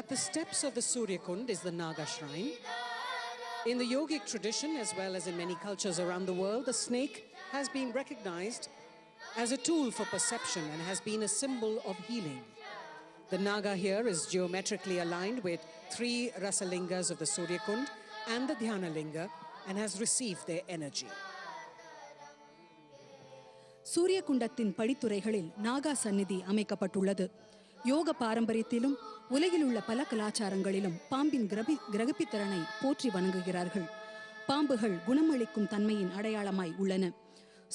At the steps of the Surya Kund is the Naga shrine. In the yogic tradition, as well as in many cultures around the world, the snake has been recognized as a tool for perception and has been a symbol of healing. The Naga here is geometrically aligned with 3 Rasalingas of the Surya Kund and the Dhyana Linga and has received their energy. சூரிய குண்டத்தின் படித்துறைகளில் நாகா சந்நிதி அமைக்கப்பட்டுள்ளது. யோக பாரம்பரியத்திலும் உலகில் உள்ள பல கலாச்சாரங்களிலும் பாம்பின் கிரகப்பித்திறனை போற்றி வணங்குகிறார்கள். பாம்புகள் குணமளிக்கும் தன்மையின் அடையாளமாய் உள்ளன.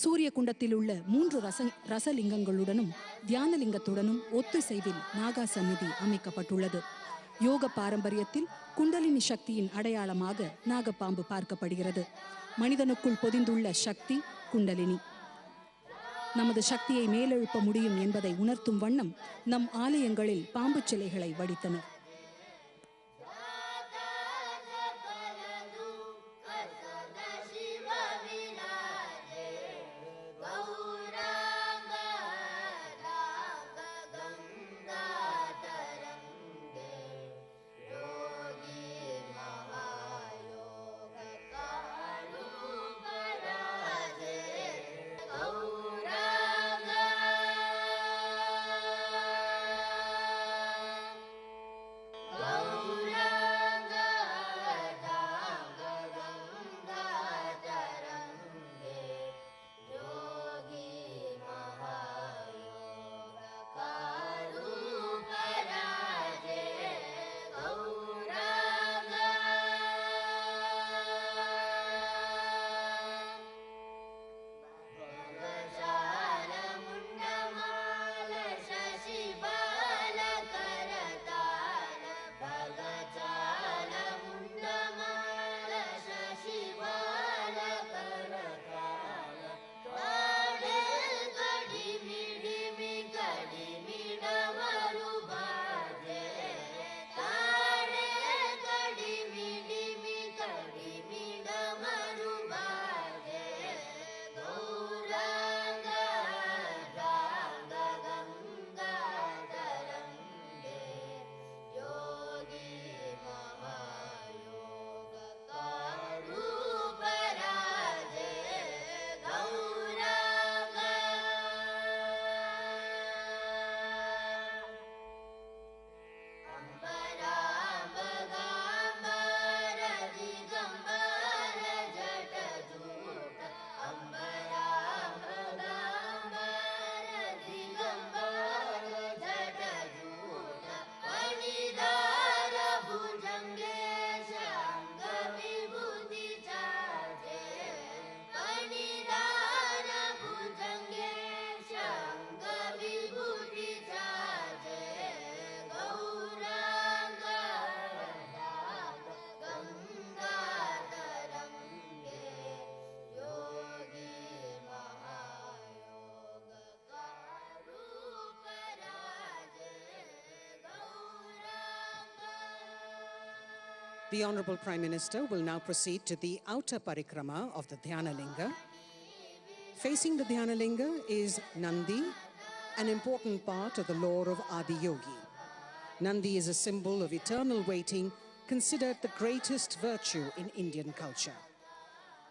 சூரிய குண்டத்தில் உள்ள 3 ரசலிங்கங்களுடனும் தியானலிங்கத்துடனும் ஒத்துசைவில் நாகா சந்நிதி அமைக்கப்பட்டுள்ளது. யோக பாரம்பரியத்தில் குண்டலினி சக்தியின் அடையாளமாக நாகப்பாம்பு பார்க்கப்படுகிறது. மனிதனுக்குள் பொதிந்துள்ள சக்தி குண்டலினி. நமது சக்தியை மேலெழுப்ப முடியும் என்பதை உணர்த்தும் வண்ணம் நம் ஆலயங்களில் பாம்பு சிலைகளை வடித்தனர். The Honorable Prime Minister will now proceed to the outer parikrama of the Dhyana Linga. Facing the Dhyana Linga is Nandi, an important part of the lore of Adi Yogi. Nandi is a symbol of eternal waiting, considered the greatest virtue in Indian culture.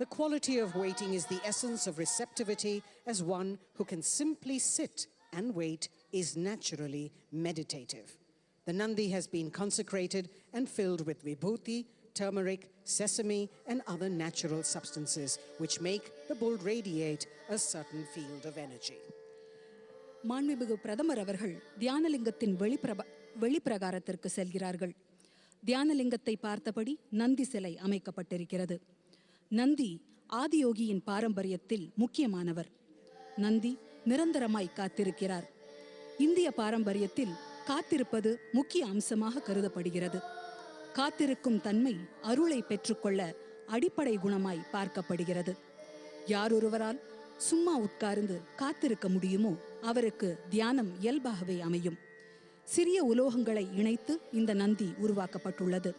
The quality of waiting is the essence of receptivity, as one who can simply sit and wait is naturally meditative. The Nandi has been consecrated and filled with vibhuti, turmeric, sesame, and other natural substances, which make the bull radiate a certain field of energy. மாண்புமிகு பிரதமர் அவர்கள் தியானலிங்கத்தின் வெளிப்பிரகாரத்திற்கு செல்கிறார்கள். தியானலிங்கத்தை பார்த்தபடி நந்தி சிலை அமைக்கப்பட்டிருக்கிறது. நந்தி ஆதியோகியின் பாரம்பரியத்தில் முக்கியமானவர். நந்தி நிரந்தரமாய் காத்திருக்கிறார். இந்திய பாரம்பரியத்தில் காத்திருப்பது முக்கிய அம்சமாக கருதப்படுகிறது. காத்திருக்கும் தன்மை அருளை பெற்றுக்கொள்ள அடிப்படை குணமாய் பார்க்கப்படுகிறது. யாரொருவரால் சும்மா உட்கார்ந்து காத்திருக்க முடியுமோ அவருக்கு தியானம் இயல்பாகவே அமையும். சிறிய உலோகங்களை இணைத்து இந்த நந்தி உருவாக்கப்பட்டுள்ளது.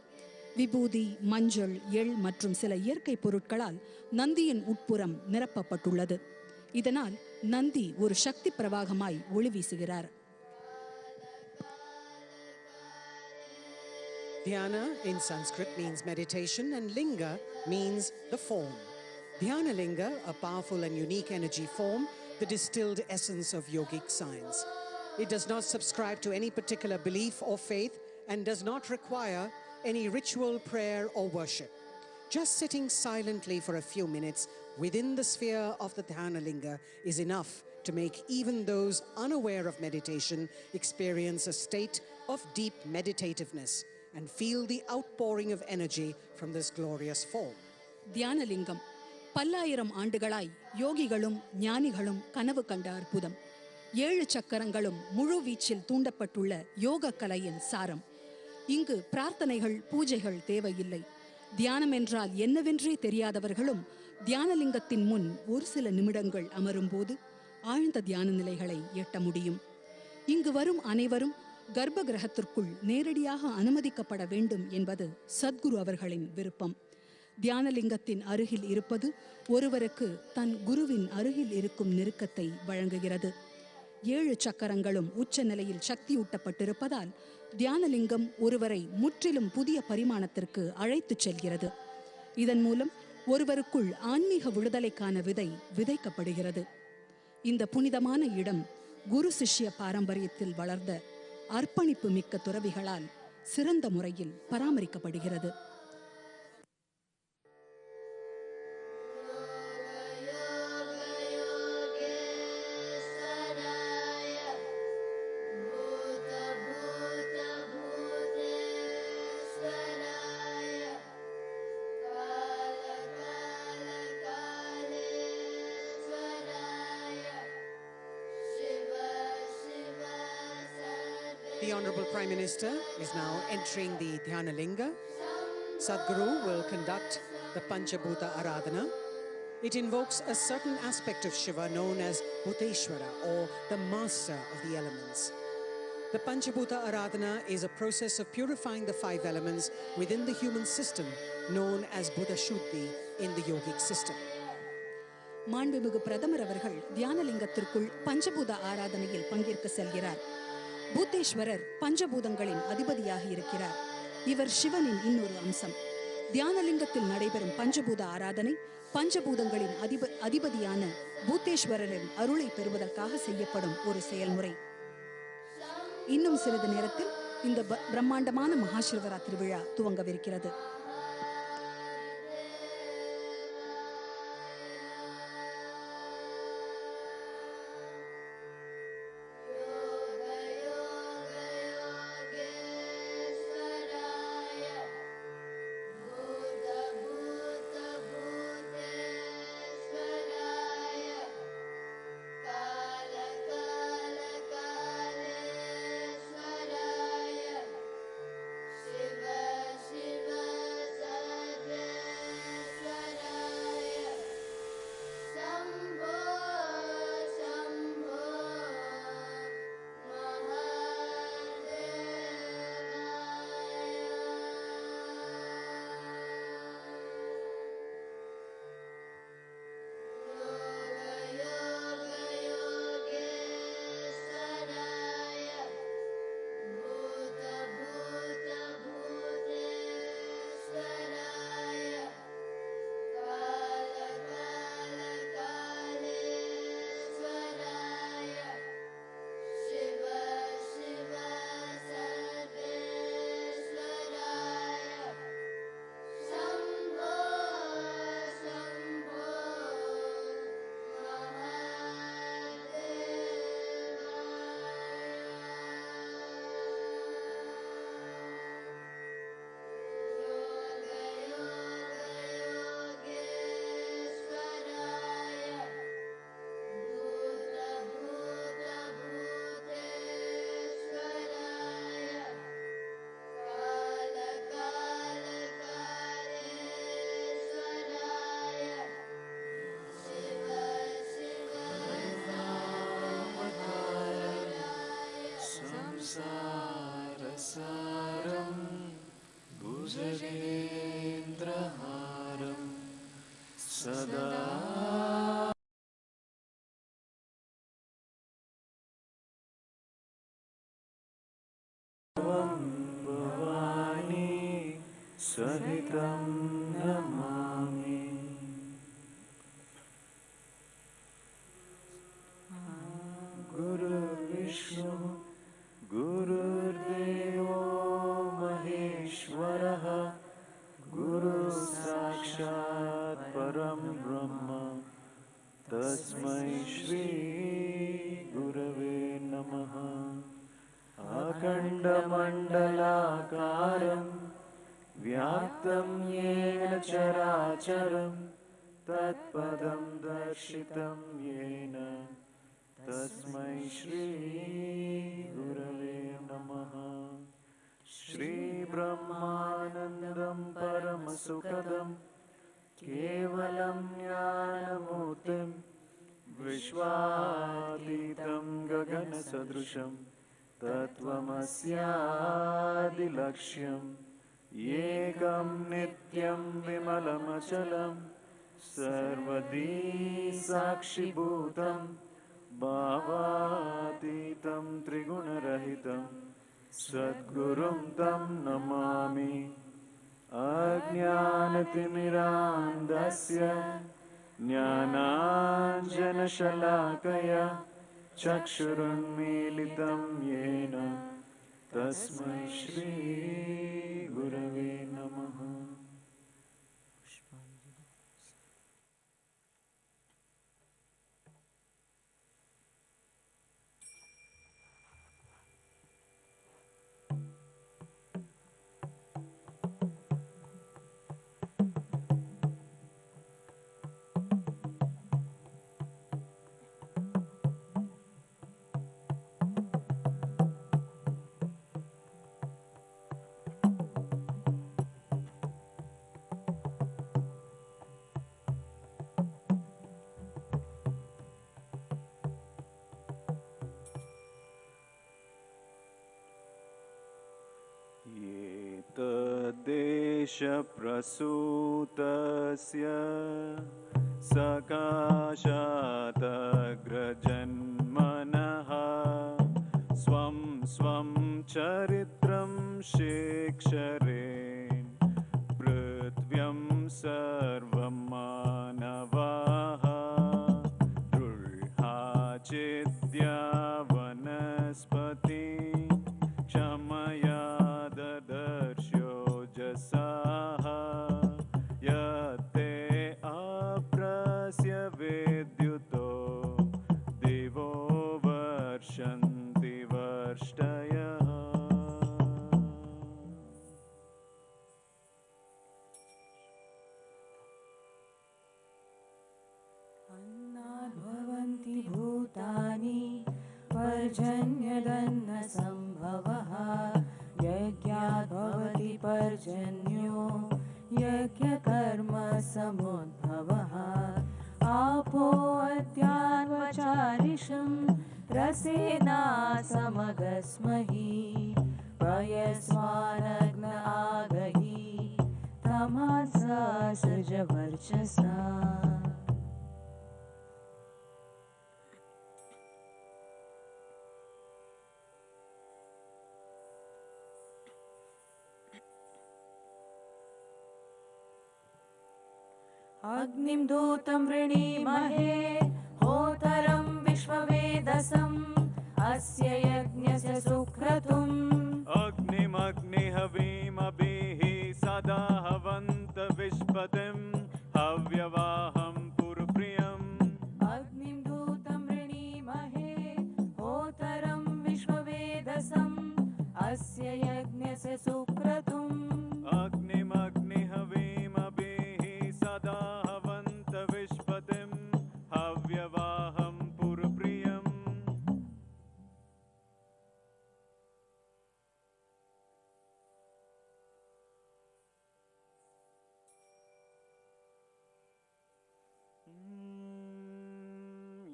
விபூதி, மஞ்சள், எள் மற்றும் சில இயற்கை பொருட்களால் நந்தியின் உட்புறம் நிரப்பப்பட்டுள்ளது. இதனால் நந்தி ஒரு சக்தி பிரவாகமாய் ஒளி வீசுகிறார். Dhyana in Sanskrit means meditation and linga means the form. Dhyana linga, a powerful and unique energy form, the distilled essence of yogic science. It does not subscribe to any particular belief or faith and does not require any ritual, prayer or worship. Just sitting silently for a few minutes within the sphere of the Dhyana linga is enough to make even those unaware of meditation experience a state of deep meditativeness and feel the outpouring of energy from this glorious form. Dhyanalingam பல்லாயிரம் ஆண்டுகளாய் யோகிகளும் ஞானிகளும் கனவு கண்ட அற்புதம். 7 சக்கரங்களும் முழு வீச்சில் தூண்டப்பட்டுள்ள யோக கலையின் சாரம். இங்கு பிரார்த்தனைகள், பூஜைகள் தேவையில்லை. தியானம் என்றால் என்னவென்றே தெரியாதவர்களும் தியானலிங்கத்தின் முன் ஒரு சில நிமிடங்கள் அமரும்போது ஆழ்ந்த தியான நிலைகளை எட்ட முடியும். இங்கு வரும் அனைவரும் கர்ப்ப கிரகத்திற்குள் நேரடியாக அனுமதிக்கப்பட வேண்டும் என்பது சத்குரு அவர்களின் விருப்பம். தியானலிங்கத்தின் அருகில் இருப்பது ஒருவருக்கு தன் குருவின் அருகில் இருக்கும் நெருக்கத்தை வழங்குகிறது. 7 சக்கரங்களும் உச்ச நிலையில் சக்தியூட்டப்பட்டிருப்பதால் தியானலிங்கம் ஒருவரை முற்றிலும் புதிய பரிமாணத்திற்கு அழைத்துச் செல்கிறது. இதன் மூலம் ஒருவருக்குள் ஆன்மீக விடுதலைக்கான விதை விதைக்கப்படுகிறது. இந்த புனிதமான இடம் குரு சிஷ்ய பாரம்பரியத்தில் வளர்ந்த அர்ப்பணிப்பு மிக்க துறவிகளால் சிறந்த முறையில் பராமரிக்கப்படுகிறது. The Honorable Prime Minister is now entering the Dhyana linga. Sadhguru will conduct the Panchabhuta Aradhana. It invokes a certain aspect of Shiva known as Bhuteshwara, or the master of the elements. The Panchabhuta Aradhana is a process of purifying the 5 elements within the human system known as Buddha Shuddhi in the yogic system. மாண்புமிகு பிரதமர் அவர்கள் தியானலிங்கத்திற்குள் பஞ்சபூத ஆராதனையில் பங்கேற்க செல்கிறார். பூத்தேஸ்வரர் பஞ்சபூதங்களின் அதிபதியாக இருக்கிறார். இவர் சிவனின் இன்னொரு அம்சம். தியானலிங்கத்தில் நடைபெறும் பஞ்சபூத ஆராதனை பஞ்சபூதங்களின் அதிபதியான பூத்தேஸ்வரரின் அருளை பெறுவதற்காக செய்யப்படும் ஒரு செயல்முறை. இன்னும் சிறிது நேரத்தில் இந்த பிரம்மாண்டமான மகாசிவராத்திரி விழா துவங்கவிருக்கிறது. सारसारं भुजगेन्द्रहारं सदा भवानी सहितं नमामि। गुरुर्विष्णु गुरुर्देवो महेश्वरः गुरुसाक्षात् परं ब्रह्म तस्मै श्री गुरवे नमः। अखण्डमण्डलाकारं व्याप्तं येन चराचरं तत्पदं दर्शितं येन तस्मै श्री गुरवे नमः। श्रीब्रह्मानन्दं परमसुखदं केवलं ज्ञानमूर्तिं विश्वातीतं गगनसदृशं तत्त्वमस्यादिलक्ष्यम् एकं नित्यं विमलमचलं सर्वदी साक्षिभूतं भावातीतं त्रिगुणरहितं सद्गुरुं तं नमामि। अज्ञानतिमिरान्धस्य ज्ञानाञ्जनशलाकया चक्षुरुन्मीलितं येन तस्मै श्री गुरवे नमः। देशप्रसूतस्य सकाशादग्रजन्मनः स्वं स्वं चरित्रं शेक्षरेन् पृथ्व्यं सर्वं मानवाः रुह्याचिद्या वनस्पति क्षमया ददर्श्योजसाः यत्ते अप्रस्य विद्युतो दिवो वर्षन्ति वर्ष्टयः। अन्नाद्भवन्ति भूतानि पर्जन्यदन्नसम्भवः यज्ञाद्भवति पर्जन्यो यज्ञकर्मसमुद्भवः आपो अद्यान्वचारिषं रसेना समगस्महि पयस्वानग्न आगहि तमसा सृजवर्चसा। अग्निं दूतं वृणीमहे होतरं विश्ववेदसम् अस्य यज्ञस्य सुक्रतुम् अग्निमग्निहवीमभिः सदा हवन्त विश्पतिं हव्यवाहं पुरप्रियम्। अग्निं दूतं वृणीमहे होतरं विश्ववेदसम् अस्य यज्ञस्य सुक्रतुम् अग्निमग्निहवीमभिः सदा हवन्त विश्पतिं हव्यवाहं पुरप्रियम्।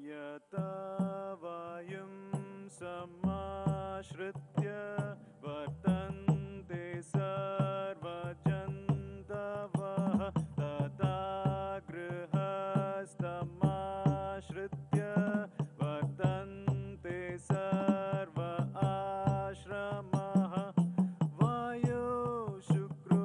यथा वायुं समाश्रित्य वर्तन्ते सर्वजन्तवः तथा गृहस्थमाश्रित्य वर्तन्ते सर्व आश्रमाः। वायो शुक्रो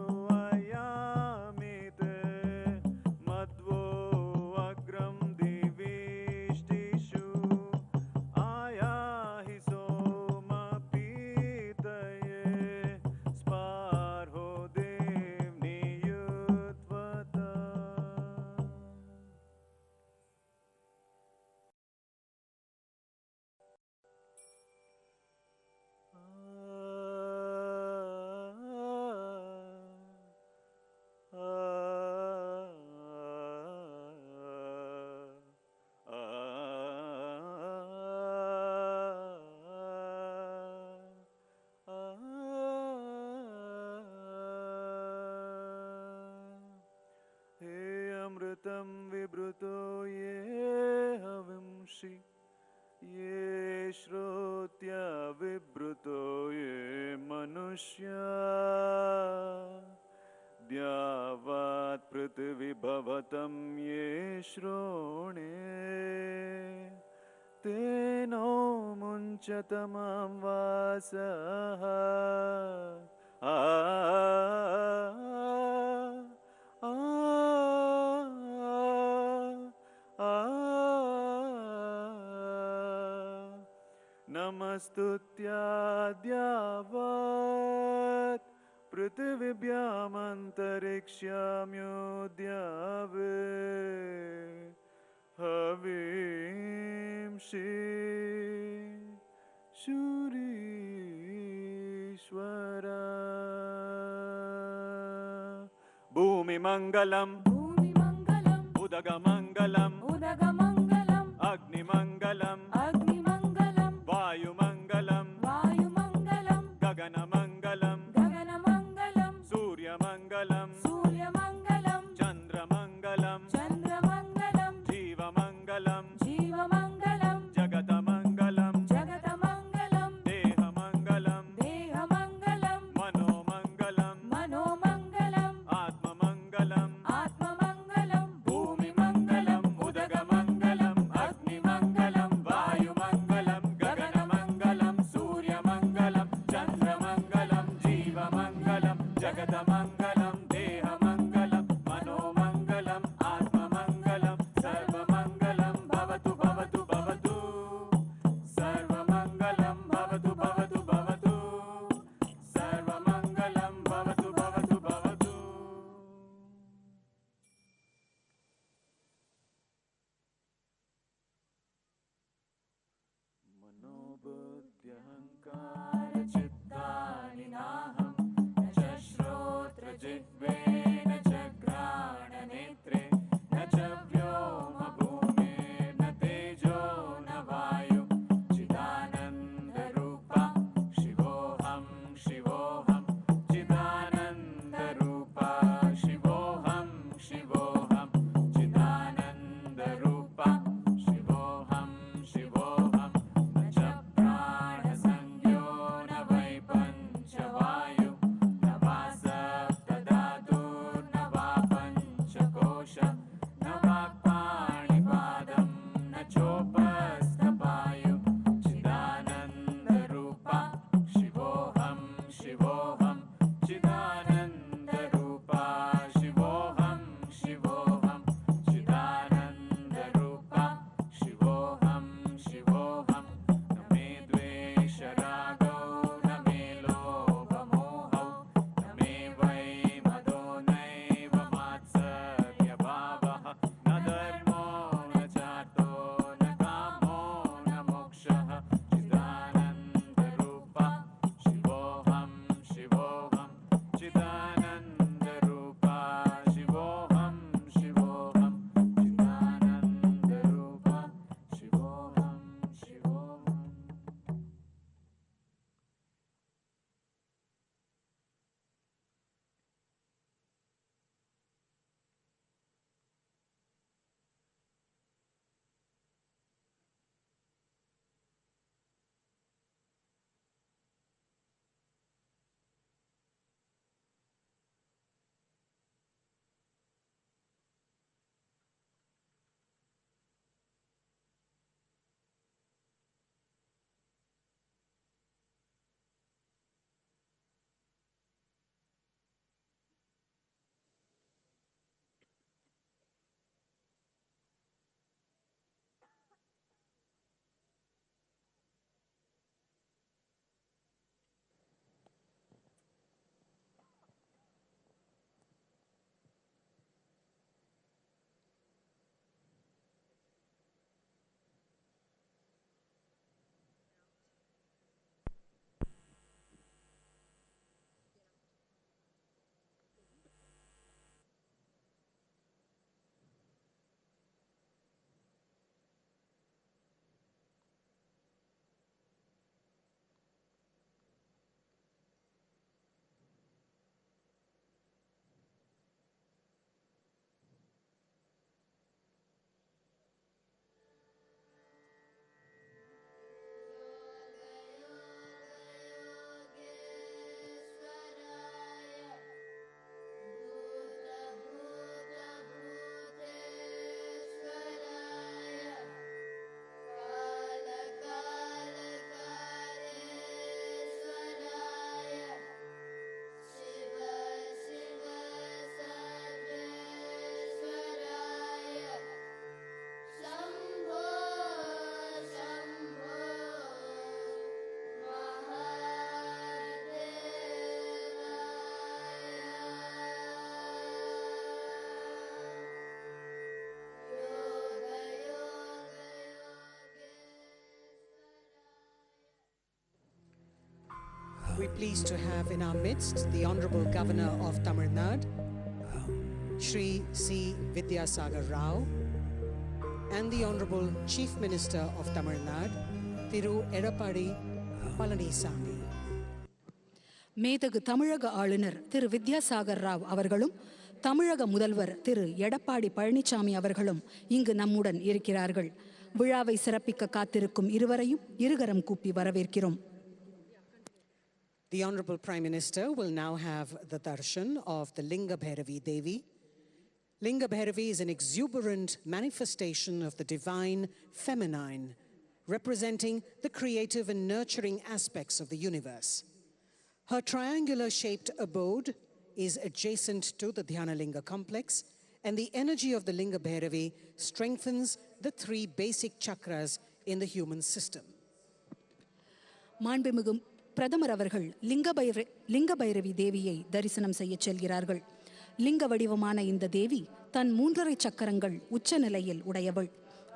तं विवृतो ये हविंषि ये श्रोत्या विवृतो ये मनुष्या द्यावात् पृथिवी भवतं ये श्रोणे तेनो मुञ्चतमां वासः नमस्तुत्याद्यावत् पृथिव्यामन्तरिक्ष्याम्योद्यावे हवींषि शूरीश्वरा भूमिमङ्गलम् भूमिमङ्गलम् उदगमङ्गलम् उदगमङ्गलम् अग्निमङ्गलम् अग्निमङ्गलम् वायुमङ्गलम् वायुमङ्गलम् गगनमङ्गलम् गगनमङ्गलम् सूर्यमङ्गलम् सूर्यमङ्गलम् चन्द्रमङ्गलम् चन्द्रमङ्गलम् जीवमङ्गलम् जीवमङ्गलम् जगतमङ्गलम् जगतमङ्गलम् देहमङ्गलम् देहमङ्गलम् मनोमङ्गलम् मनोमङ्गलम् आत्ममङ्गलम् आत्ममङ्गलम् भूमिमङ्गलम् उदगमङ्गलम् अग्निमङ्गलम् वायुमङ्गलम् गगनमङ्गलम् सूर्यमङ्गलम् चन्द्रमङ्गलम् जीवमङ्गलम् जगतमङ्गलम् देहमङ्गलम् मनोमङ्गलम् आत्ममङ्गलम् सर्वमङ्गलम् भवतु भवतु भवतु सर्वमङ्गलम् भवतु भवतु भवतु सर्वमङ्गलम् भवतु भवतु भवतु मनोबुद्ध्यहङ्कारचित्तानि नाहं न च श्रोत्रजिह्वे न च घ्राणनेत्रे न च व्योमभूमिर्न तेजो न वायु चिदानन्दरूपा शिवोऽहं शिवोऽहं चिदानन्दरूपा शिवोऽहं शिवोऽहं चिदानन्दरूपा शिवोऽहं शिवोऽहं न च प्राणसंज्ञो न वै पञ्चवायु न वा सप्तधातुर्न वा पञ्चकोश न वाक्पाणिपादं न चोपस्थपायु चिदानन्दरूपा शिवोऽहं शिवोऽहं चिदानन्दरूपा शिवोऽहं शिवोऽहं चिदानन्दरूपा शिवोऽहं शिवोऽहं न मे द्वेषरागौ न मे लोभमोहौ न मे वै मदो नैव मात्सर्यभावः न धर्मो न चार्थो न कामो न मोक्षः चिदानन्दरूपा शिवोऽहं शिवोऽहं We're pleased to have in our midst the Honorable Governor of Tamil Nadu, Shri C. Vidyasagar Rao, and the Honorable Chief Minister of Tamil Nadu, Thiru Edappadi Palanisamy. மேதகு தமிழக ஆளுநர் திரு வித்யாசாகர் ராவ் அவர்களும் தமிழக முதல்வர் திரு எடப்பாடி பழனிசாமி அவர்களும் இங்கு நம்முடன் இருக்கிறார்கள். விழாவை சிறப்பிக்க காத்திருக்கும் இருவரையும் இருகரம் கூப்பி வரவேற்கிறோம். The Honorable Prime Minister will now have the darshan of the Linga Bhairavi Devi. Linga Bhairavi is an exuberant manifestation of the divine feminine, representing the creative and nurturing aspects of the universe. Her triangular-shaped abode is adjacent to the Dhyanalinga complex, and the energy of the Linga Bhairavi strengthens the three basic chakras in the human system. மாண்புமிகு பிரதமர் அவர்கள் லிங்க பைரவி தேவியை தரிசனம் செய்ய செல்கிறார்கள். லிங்க வடிவமான இந்த தேவி தன் 3.5 சக்கரங்கள் உச்ச நிலையில் உடையவள்.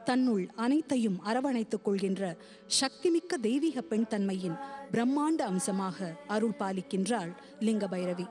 தன்னுள் அனைத்தையும் அரவணைத்துக் கொள்கின்ற சக்திமிக்க தெய்வீக பெண் தன்மையின் பிரம்மாண்ட அம்சமாக அருள் பாலிக்கின்றாள் லிங்க பைரவி.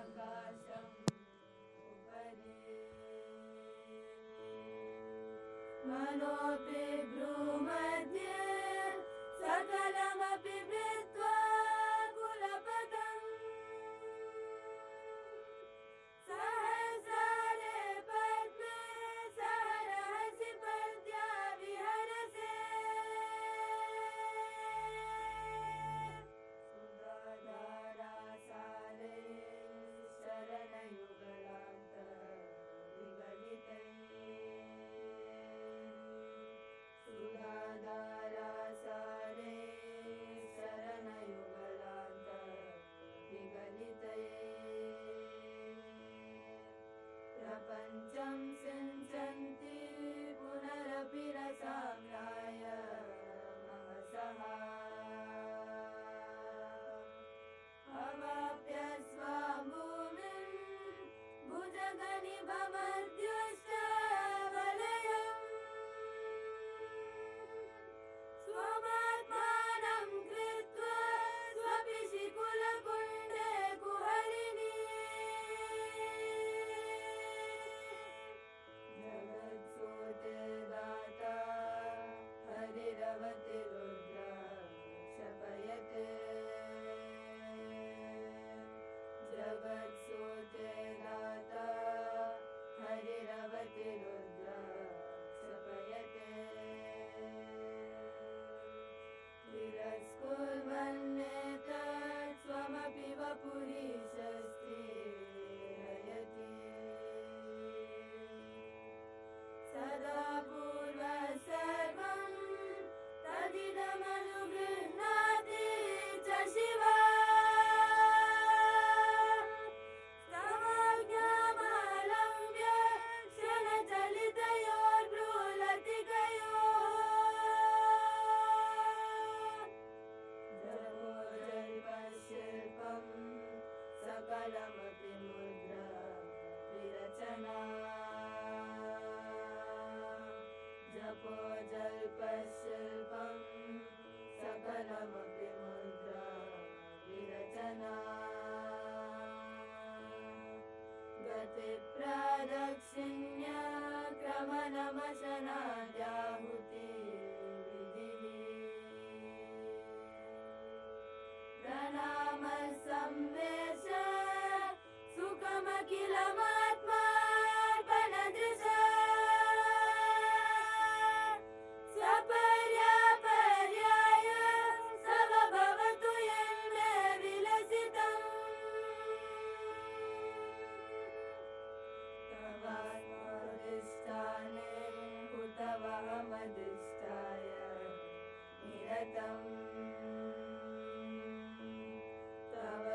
तव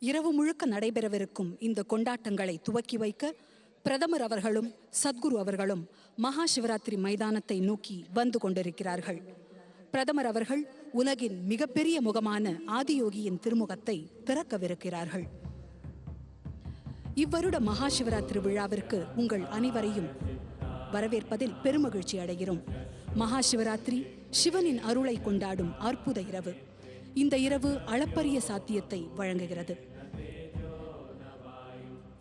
இரவு முழுக்க நடைபெறவிருக்கும் இந்த கொண்டாட்டங்களை துவக்கி வைக்க பிரதமர் அவர்களும் சத்குரு அவர்களும் மகா சிவராத்திரி மைதானத்தை நோக்கி வந்து கொண்டிருக்கிறார்கள். பிரதமர் அவர்கள் உலகின் மிகப்பெரிய முகமான ஆதியோகியின் திருமுகத்தை திறக்கவிருக்கிறார்கள். இவ்வருட மகா சிவராத்திரி விழாவிற்கு உங்கள் அனைவரையும் வரவேற்பதில் பெருமகிழ்ச்சி அடைகிறோம். மகா சிவராத்திரி சிவனின் அருளை கொண்டாடும் அற்புத இரவு. இந்த இரவு அளப்பரிய சாத்தியத்தை வழங்குகிறது.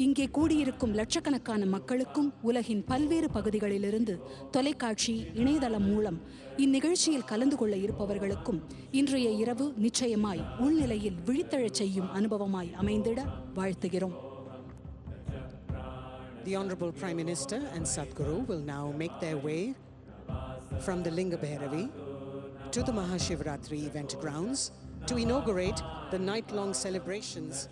இங்கே கூடியிருக்கும் லட்சக்கணக்கான மக்களுக்கும் உலகின் பல்வேறு பகுதிகளிலிருந்து தொலைக்காட்சி, இணையதளம் மூலம் இந்நிகழ்ச்சியில் கலந்து கொள்ள இருப்பவர்களுக்கும் இன்றைய இரவு நிச்சயமாய் உள்நிலையில் விழித்தெழச் செய்யும் அனுபவமாய் அமைந்திட வாழ்த்துகிறோம். The Honorable Prime Minister and Sadhguru will now make their way from the Linga Bhairavi to the Mahashivratri event grounds to inaugurate the night-long celebrations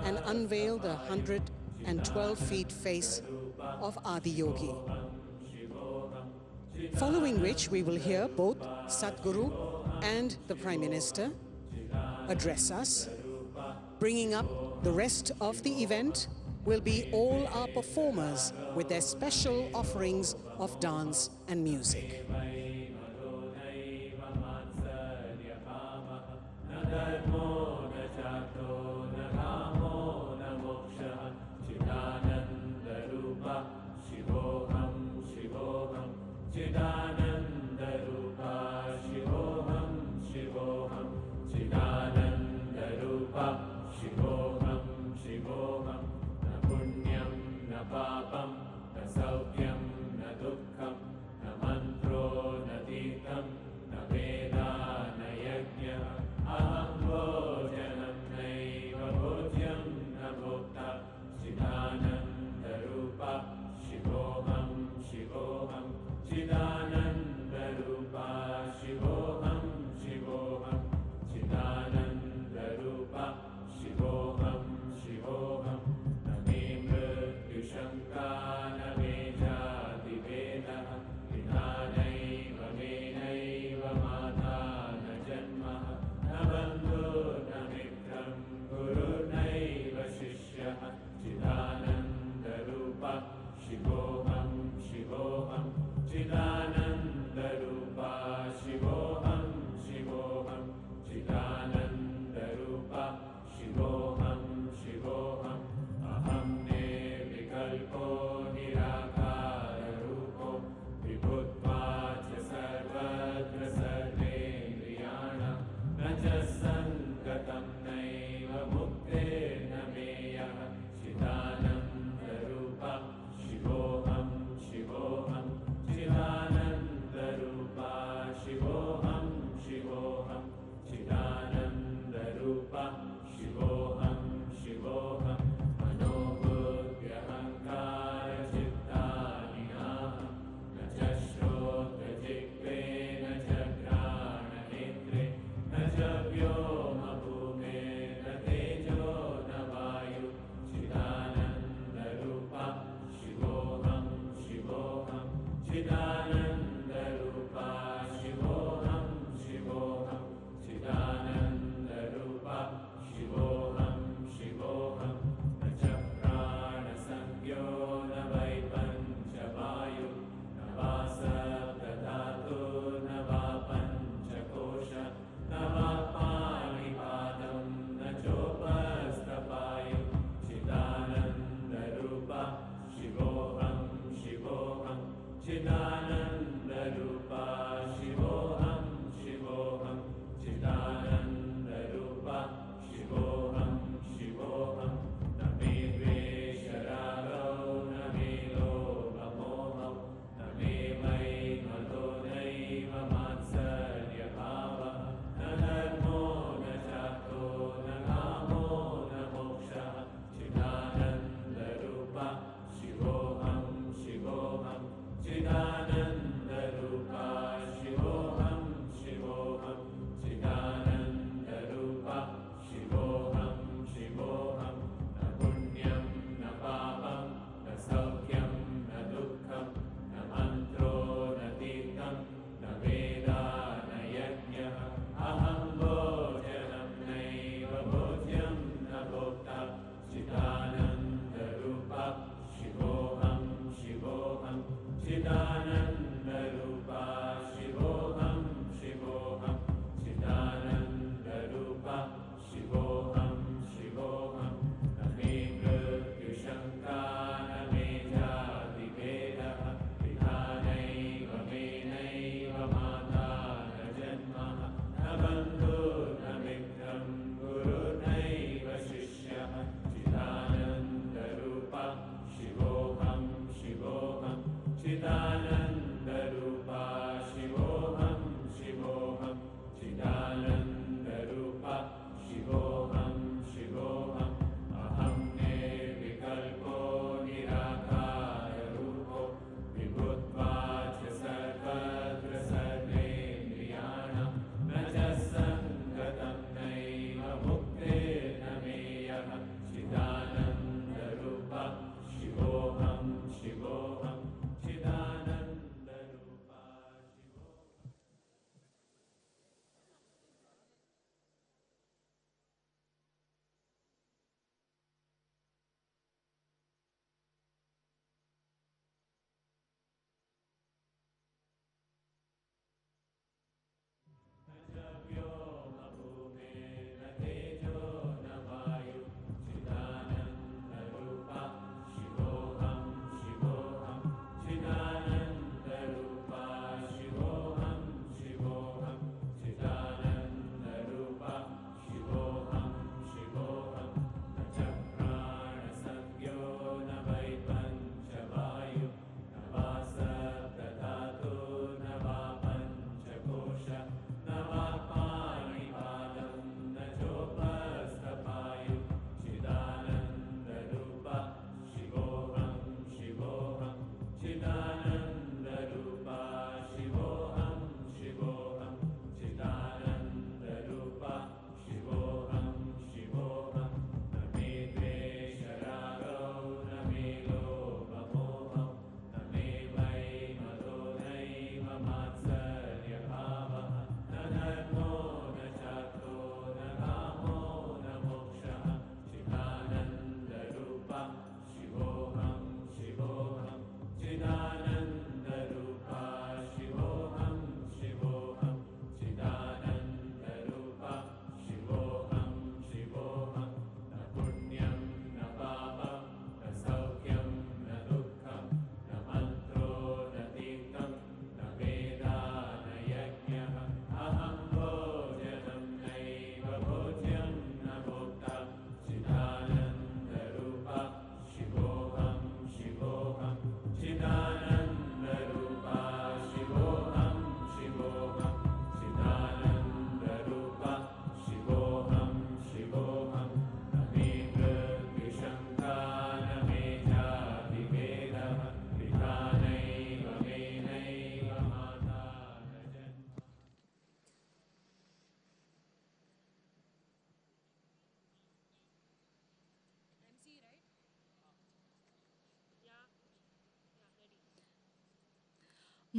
and unveil the 112 feet face of Adiyogi. Following which we will hear both Sadhguru and the Prime Minister address us. Bringing up the rest of the event will be all our performers with their special offerings of dance and music. पापं न सौख्यं न दुःखं न मन्त्रो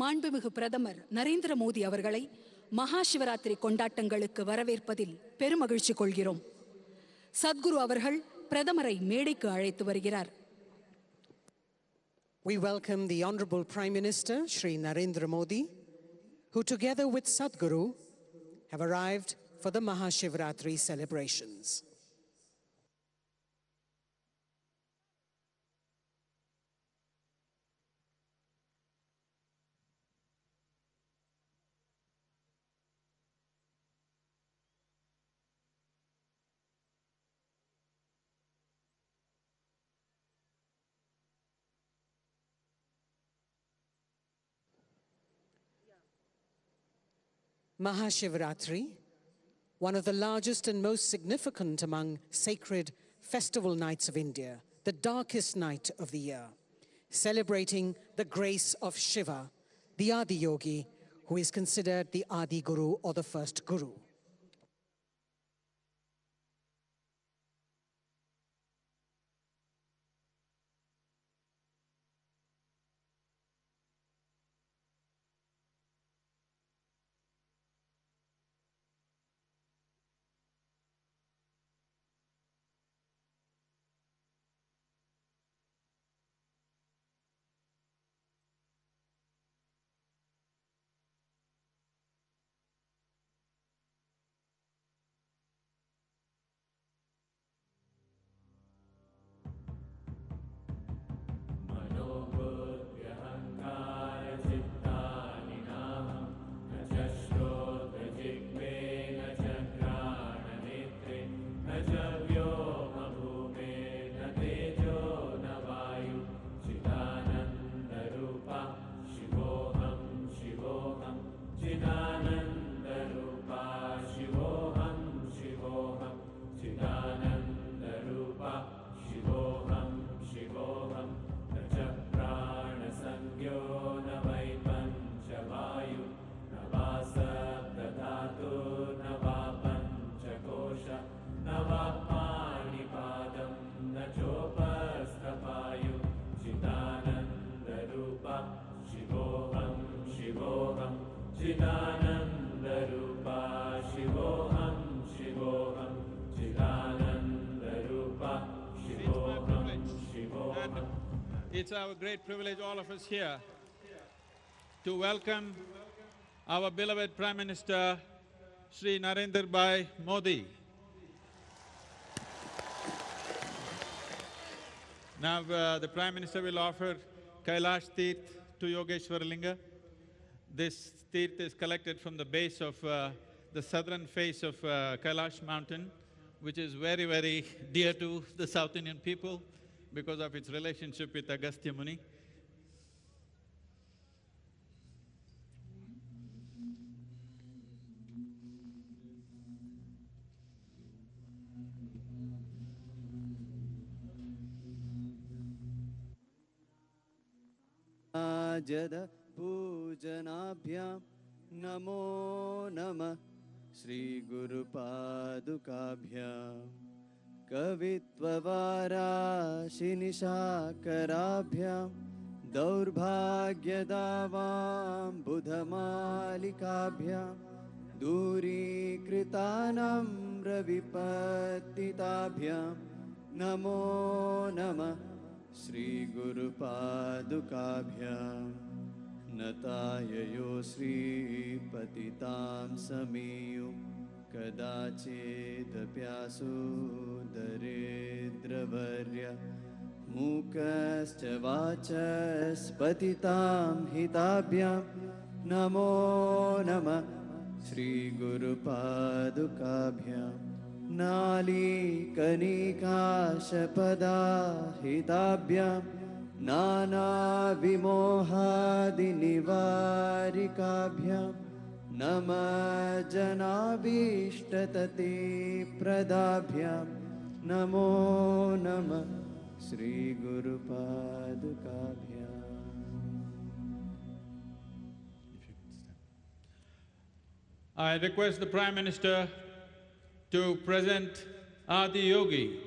மாண்புமிகு பிரதமர் நரேந்திர மோடி அவர்களை மகா சிவராத்திரி கொண்டாட்டங்களுக்கு வரவேற்பதில் பெருமகிழ்ச்சி கொள்கிறோம். சத்குரு அவர்கள் பிரதமரை மேடைக்கு அழைத்து வருகிறார். We welcome the Honorable Prime Minister, Shri Narendra Modi, who together with Sadhguru have arrived for the Mahashivratri celebrations. Mahashivratri, one of the largest and most significant among sacred festival nights of India, the darkest night of the year, celebrating the grace of Shiva, the Adi Yogi, who is considered the Adi Guru or the first Guru. It's our great privilege, all of us here, to welcome our beloved Prime Minister, Shri Narendra Bhai Modi. Now, the Prime Minister will offer Kailash Tirth to Yogeshwar Linga. This Tirth is collected from the base of the southern face of Kailash mountain, which is very, very dear to the South Indian people because of its relationship with Agastya Muni. Jada Pujanabhyam Namo Namah Shri Guru Padukabhyam Kavitvavara Shinishakarabhyam Daurbhagyadavam Budhamalikabhyam Duri Kritanam Ravipatitabhyam Namo Namah Shri Guru Padukabhyam Natayayo Shri Patitam Samiyum Kadachedapyasu Daredravarya Mukascha Vachas Patitam Hitabhyam Namo Namah Shri Guru Padukabhyam Nali Kanika Shapada Hitabhyam Nana Vimohadi Nivarikabhyam Nama Janabhishtatati Pradabhyam Namo Namah Shri Guru Padukabhyam. I request the Prime Minister to present Adi Yogi,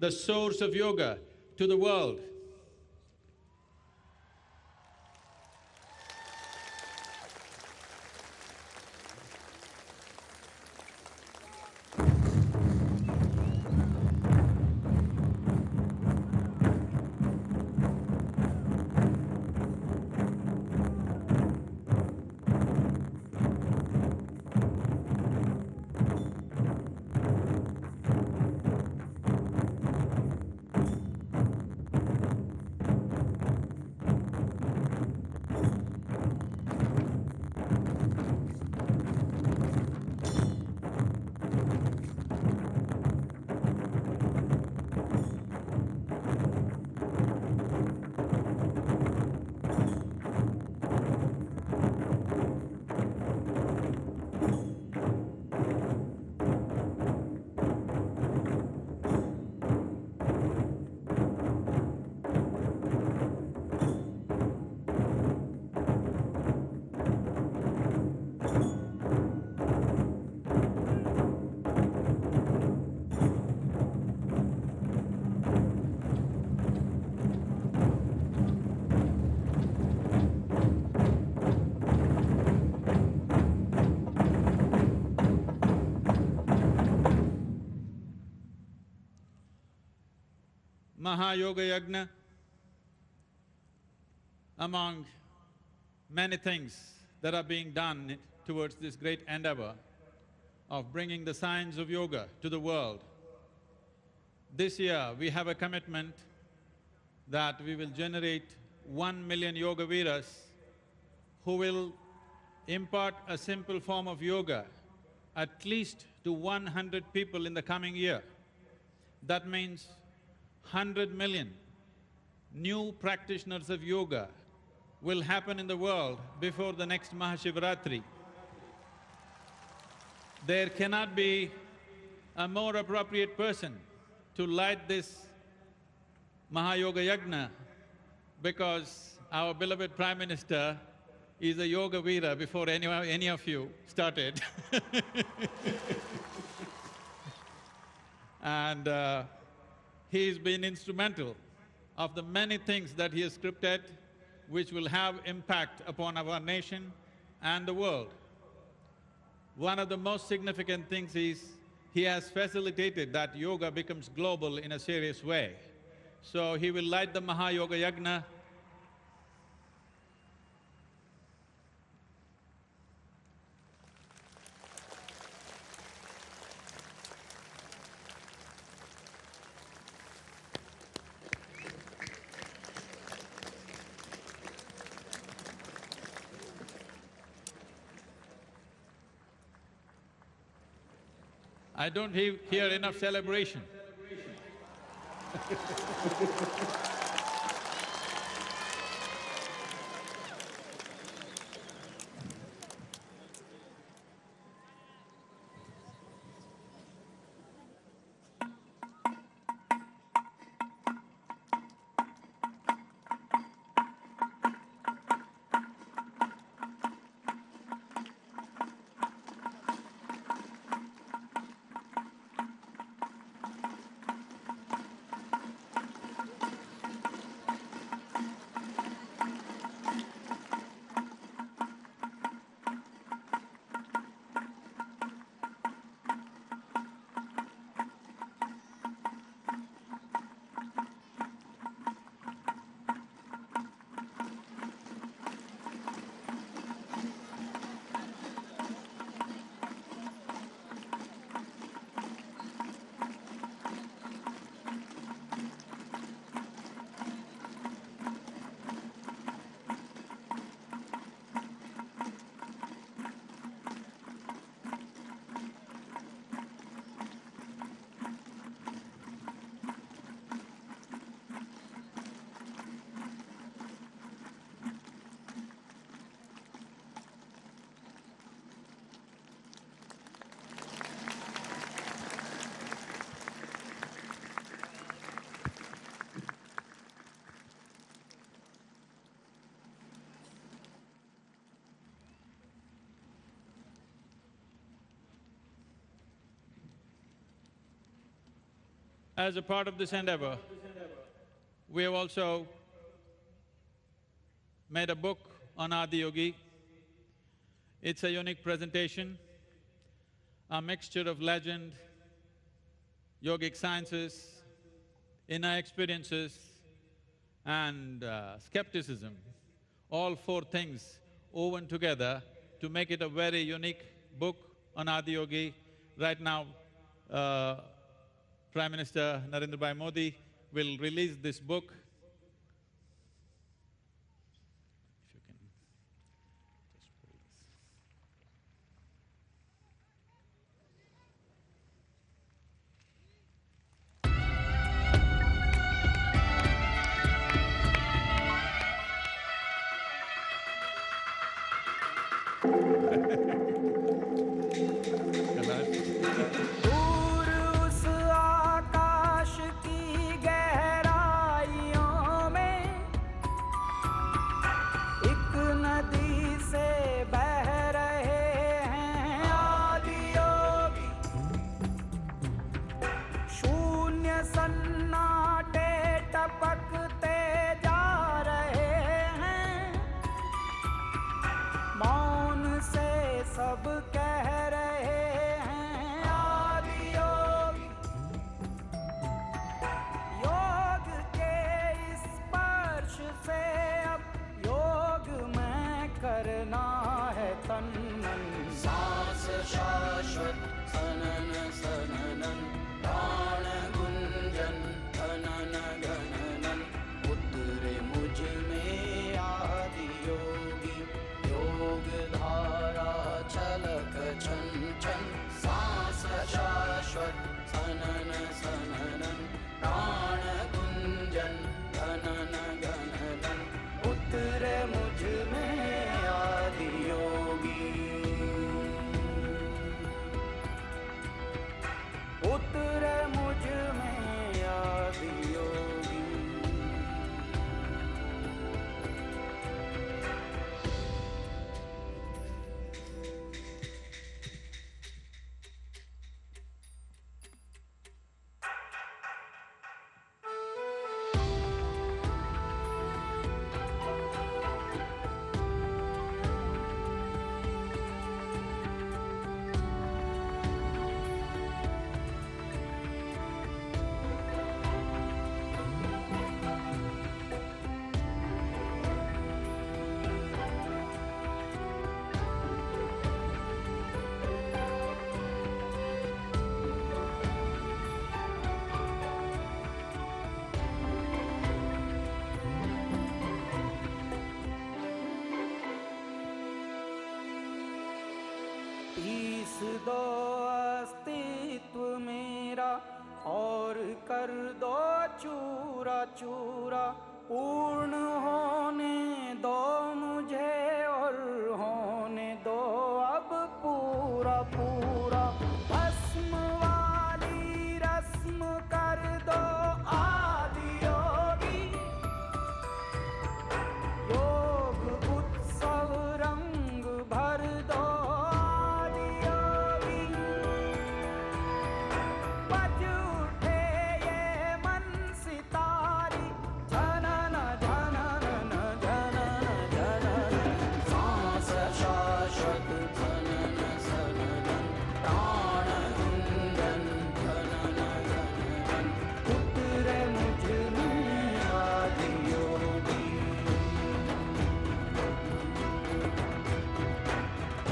the source of yoga, to the world. Mahayoga Yagna, among many things that are being done towards this great endeavor of bringing the science of yoga to the world. This year, we have a commitment that we will generate 1 million yoga veeras who will impart a simple form of yoga at least to 100 people in the coming year. That means 100 million new practitioners of yoga will happen in the world before the next Mahashivratri. There cannot be a more appropriate person to light this Mahayoga Yagna because our beloved Prime Minister is a yoga veera before any of you started. And he's been instrumental of the many things that he has scripted which will have impact upon our nation and the world. One of the most significant things is he has facilitated that yoga becomes global in a serious way. So he will light the Mahayoga Yagna. I don't hear enough celebration. As a part of this endeavor, we have also made a book on Adiyogi. It's a unique presentation, a mixture of legend, yogic sciences, inner experiences and skepticism, all four things woven together to make it a very unique book on Adiyogi. Right now, Prime Minister Narendra Bhai Modi will release this book. If you can just pull this. दूर उस आकाश की गहराइयों उतरे मुझ में आदि योगी। Piece दो अस्तित्व मेरा और कर दो चूरा चूरा। पूर्ण होने दो मुझे और होने दो अब पूरा पूरा। भस्म वाली रस्म कर दो आदि योगी। योग उत्सव रंग भर दो आदि योगी। बज उठे ये मन सितारी झनन झनन झनन झनन। सांस शाश्वत झनन सनन। प्राण इंधन झनन झनन। उतरे मुझ में आदि योगी।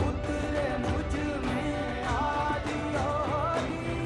उतरे मुझ में आदि योगी।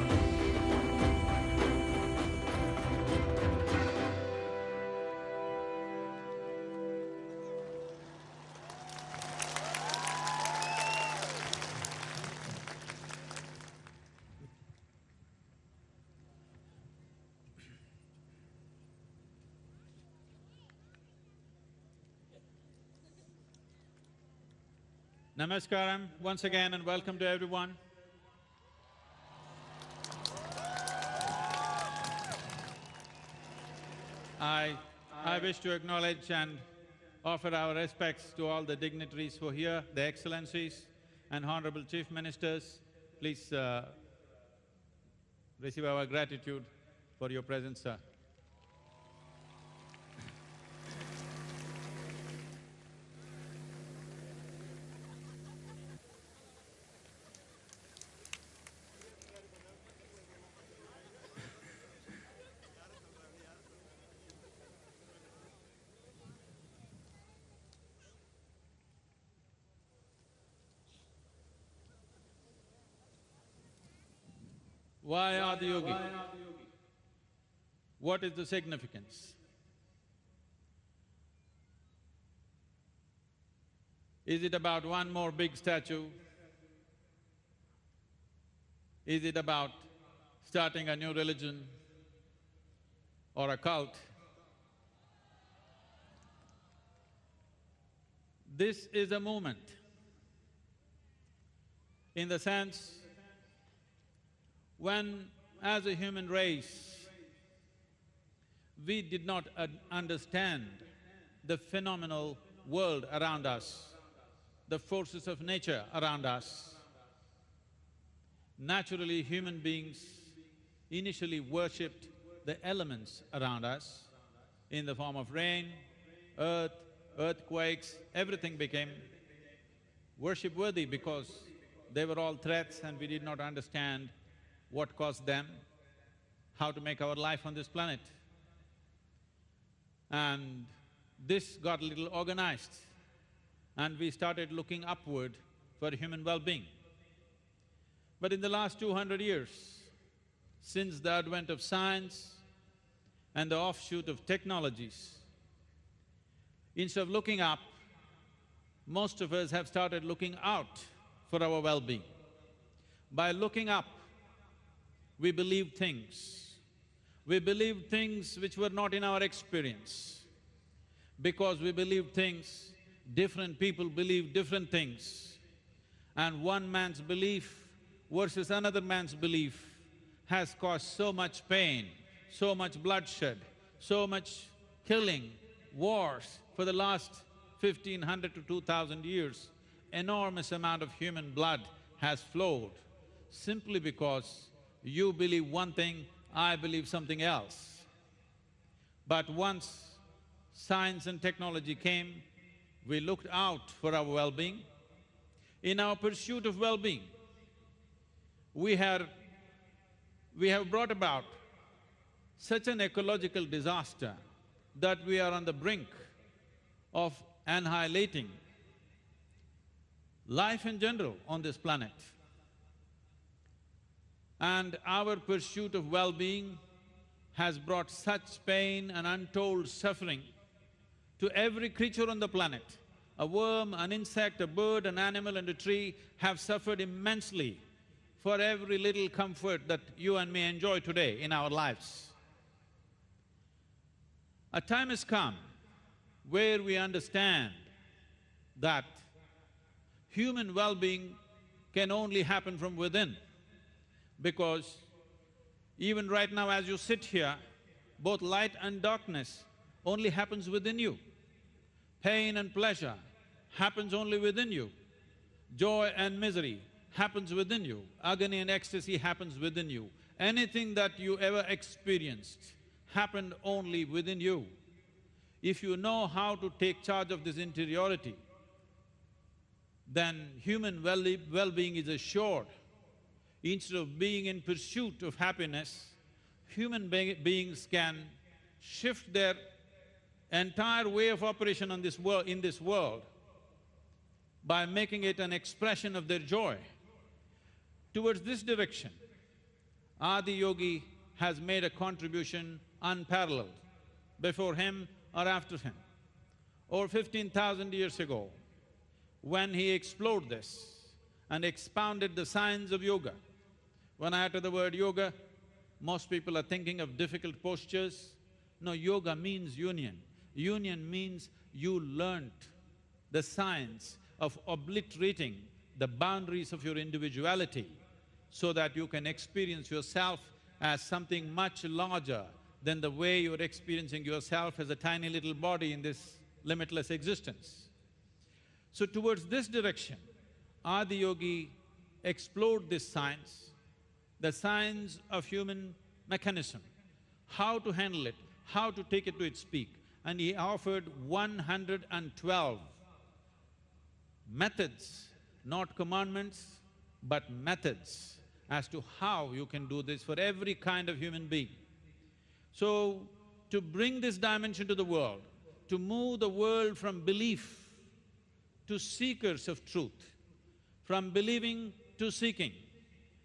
Namaskaram once again and welcome to everyone. I wish to acknowledge and offer our respects to all the dignitaries who are here, the excellencies and honorable chief ministers. Please receive our gratitude for your presence, sir. Why Adiyogi? What is the significance? Is it about one more big statue? Is it about starting a new religion or a cult? This is a movement in the sense when, as a human race, we did not understand the phenomenal world around us, the forces of nature around us. Naturally, human beings initially worshipped the elements around us in the form of rain, earth, earthquakes, everything became worship-worthy because they were all threats and we did not understand what caused them, how to make our life on this planet. And this got a little organized and we started looking upward for human well-being. But in the last 200 years, since the advent of science and the offshoot of technologies, instead of looking up, most of us have started looking out for our well-being. By looking up, we believed things. We believed things which were not in our experience. Because we believed things, different people believed different things. And one man's belief versus another man's belief has caused so much pain, so much bloodshed, so much killing, wars for the last 1500 to 2000 years. Enormous amount of human blood has flowed simply because you believe one thing, I believe something else. But once science and technology came, we looked out for our well-being. In our pursuit of well-being, we have brought about such an ecological disaster that we are on the brink of annihilating life in general on this planet. And our pursuit of well-being has brought such pain and untold suffering to every creature on the planet. A worm, an insect, a bird, an animal and a tree have suffered immensely for every little comfort that you and me enjoy today in our lives. A time has come where we understand that human well-being can only happen from within, because even right now as you sit here, both light and darkness only happens within you. Pain and pleasure happens only within you. Joy and misery happens within you. Agony and ecstasy happens within you. Anything that you ever experienced happened only within you. If you know how to take charge of this interiority, then human well-being is assured. Instead of being in pursuit of happiness, human beings can shift their entire way of operation in this world by making it an expression of their joy. Towards this direction, Adiyogi has made a contribution unparalleled, before him or after him. Over 15,000 years ago, when he explored this and expounded the science of yoga. When I utter the word yoga, most people are thinking of difficult postures. No, yoga means union. Union means you learnt the science of obliterating the boundaries of your individuality so that you can experience yourself as something much larger than the way you're experiencing yourself as a tiny little body in this limitless existence. So towards this direction, Adiyogi explored this science, the science of human mechanism, how to handle it, how to take it to its peak, and he offered 112 methods, not commandments, but methods as to how you can do this for every kind of human being. So, to bring this dimension to the world, to move the world from belief to seekers of truth, from believing to seeking,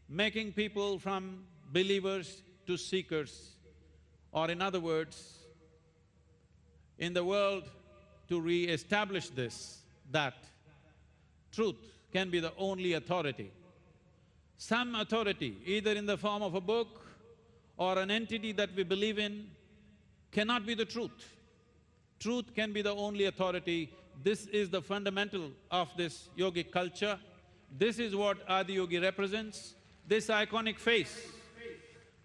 making people from believers to seekers, or in other words, in the world to re-establish this, that truth can be the only authority. Some authority, either in the form of a book or an entity that we believe in, cannot be the truth. Truth can be the only authority. This is the fundamental of this yogic culture. This is what Adiyogi represents, this iconic face,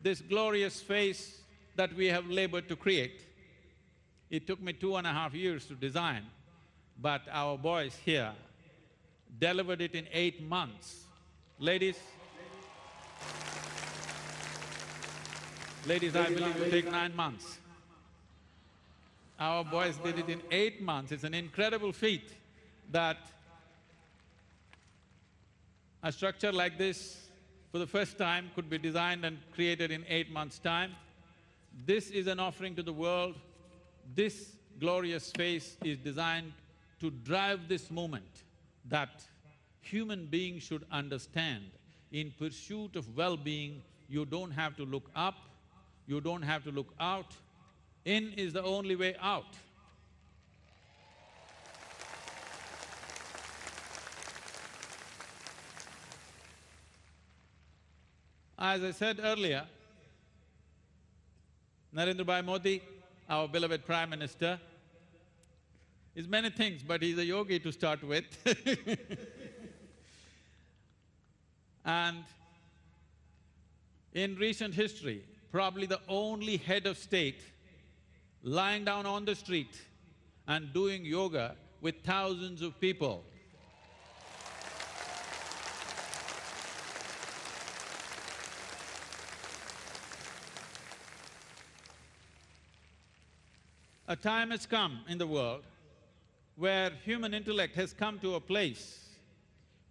this glorious face that we have labored to create. It took me 2.5 years to design, but our boys here delivered it in 8 months. Ladies, I believe it will take 9 months. Our boys did it in 8 months. It's an incredible feat that a structure like this, for the first time, could be designed and created in 8 months' time. This is an offering to the world. This glorious face is designed to drive this movement that human beings should understand. In pursuit of well-being, you don't have to look up, you don't have to look out. In is the only way out. As I said earlier, Narendra Bhai Modi, our beloved Prime Minister, is many things, but he's a yogi to start with. And In recent history, probably the only head of state lying down on the street and doing yoga with thousands of people. A time has come in the world where human intellect has come to a place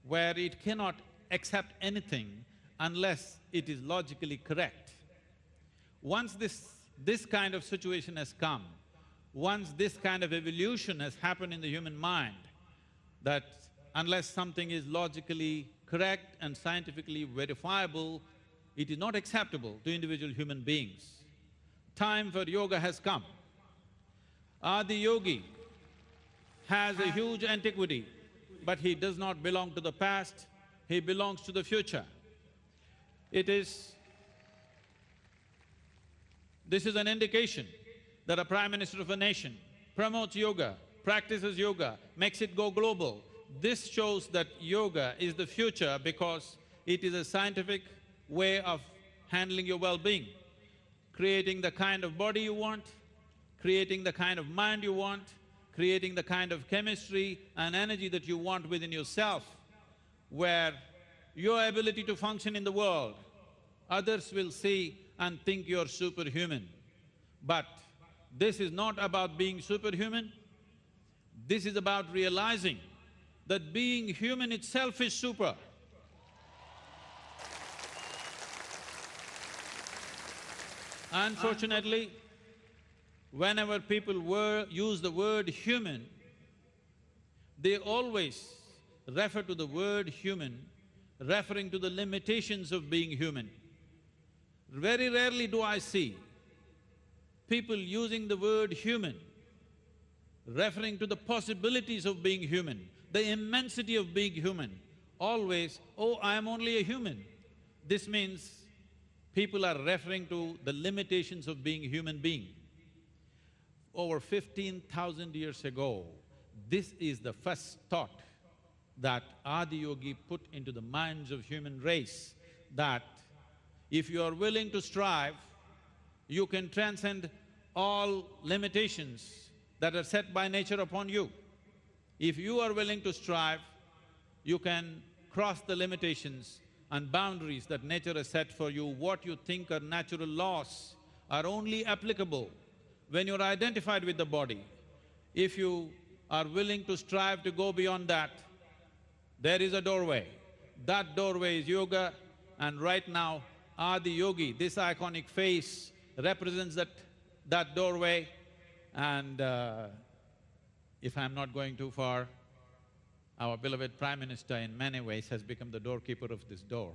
where it cannot accept anything unless it is logically correct. Once this kind of situation has come, once this kind of evolution has happened in the human mind, that unless something is logically correct and scientifically verifiable, it is not acceptable to individual human beings. Time for yoga has come. Adi Yogi has a huge antiquity, but he does not belong to the past, he belongs to the future. This is an indication that a Prime Minister of a nation promotes yoga, practices yoga, makes it go global. This shows that yoga is the future because it is a scientific way of handling your well-being, creating the kind of body you want, creating the kind of mind you want, creating the kind of chemistry and energy that you want within yourself, where your ability to function in the world, others will see and think you're superhuman. But this is not about being superhuman, this is about realizing that being human itself is super. Unfortunately, whenever people use the word human, they always refer to the word human referring to the limitations of being human. Very rarely do I see people using the word human referring to the possibilities of being human, the immensity of being human. Always, oh, I am only a human. This means people are referring to the limitations of being a human being. Over 15,000 years ago, this is the first thought that Adi Yogi put into the minds of human race, that if you are willing to strive, you can transcend all limitations that are set by nature upon you. If you are willing to strive, you can cross the limitations and boundaries that nature has set for you. What you think are natural laws are only applicable when you're identified with the body. If you are willing to strive to go beyond that, there is a doorway. That doorway is yoga, and right now, Adi Yogi, this iconic face, represents that doorway. And if I'm not going too far, our beloved Prime Minister in many ways has become the doorkeeper of this door.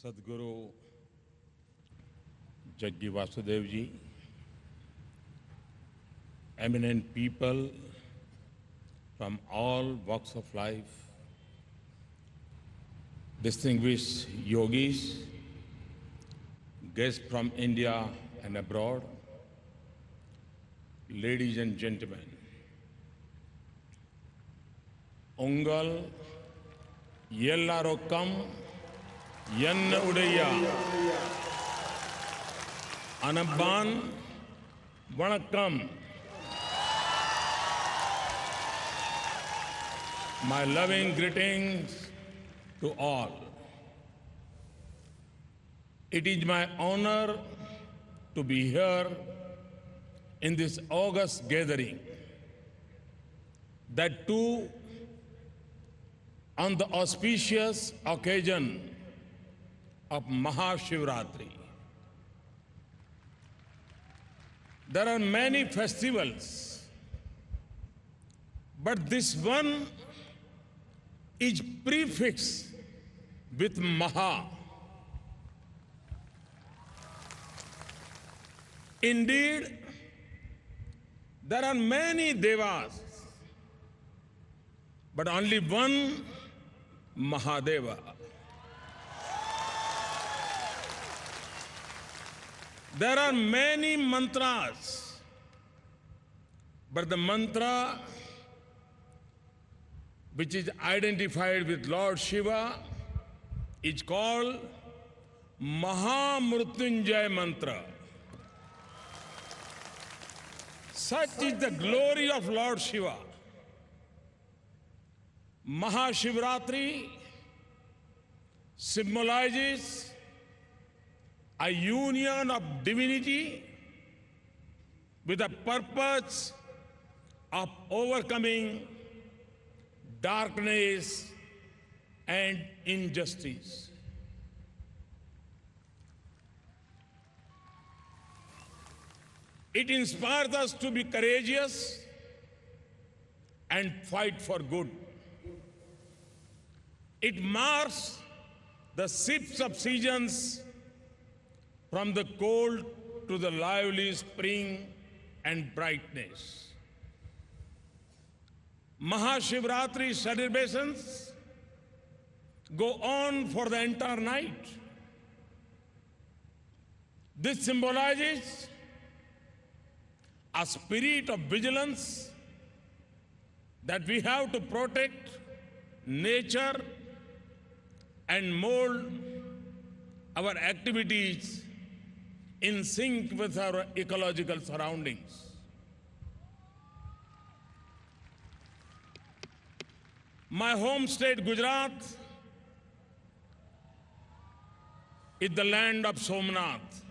Sadhguru Jaggi Vasudev ji, eminent people from all walks of life, distinguished yogis, guests from India and abroad, ladies and gentlemen, Ungal Yellarokkam Yanna Udaya Anabban Vanakkam. My loving greetings to all. It is my honor to be here in this august gathering, that too on the auspicious occasion of Mahashivratri. There are many festivals, but this one is prefixed with Maha. Indeed, there are many devas, but only one Mahadeva. There are many mantras, but the mantra which is identified with Lord Shiva is called Mahamrutyunjay mantra. Such is the glory of Lord Shiva. Mahashivratri symbolizes a union of divinity with a purpose of overcoming darkness and injustice. It inspires us to be courageous and fight for good. It marks the shifts of seasons from the cold to the lively spring and brightness. Mahashivratri celebrations go on for the entire night. This symbolizes a spirit of vigilance that we have to protect nature and mold our activities in sync with our ecological surroundings. My home state, Gujarat, is the land of Somnath.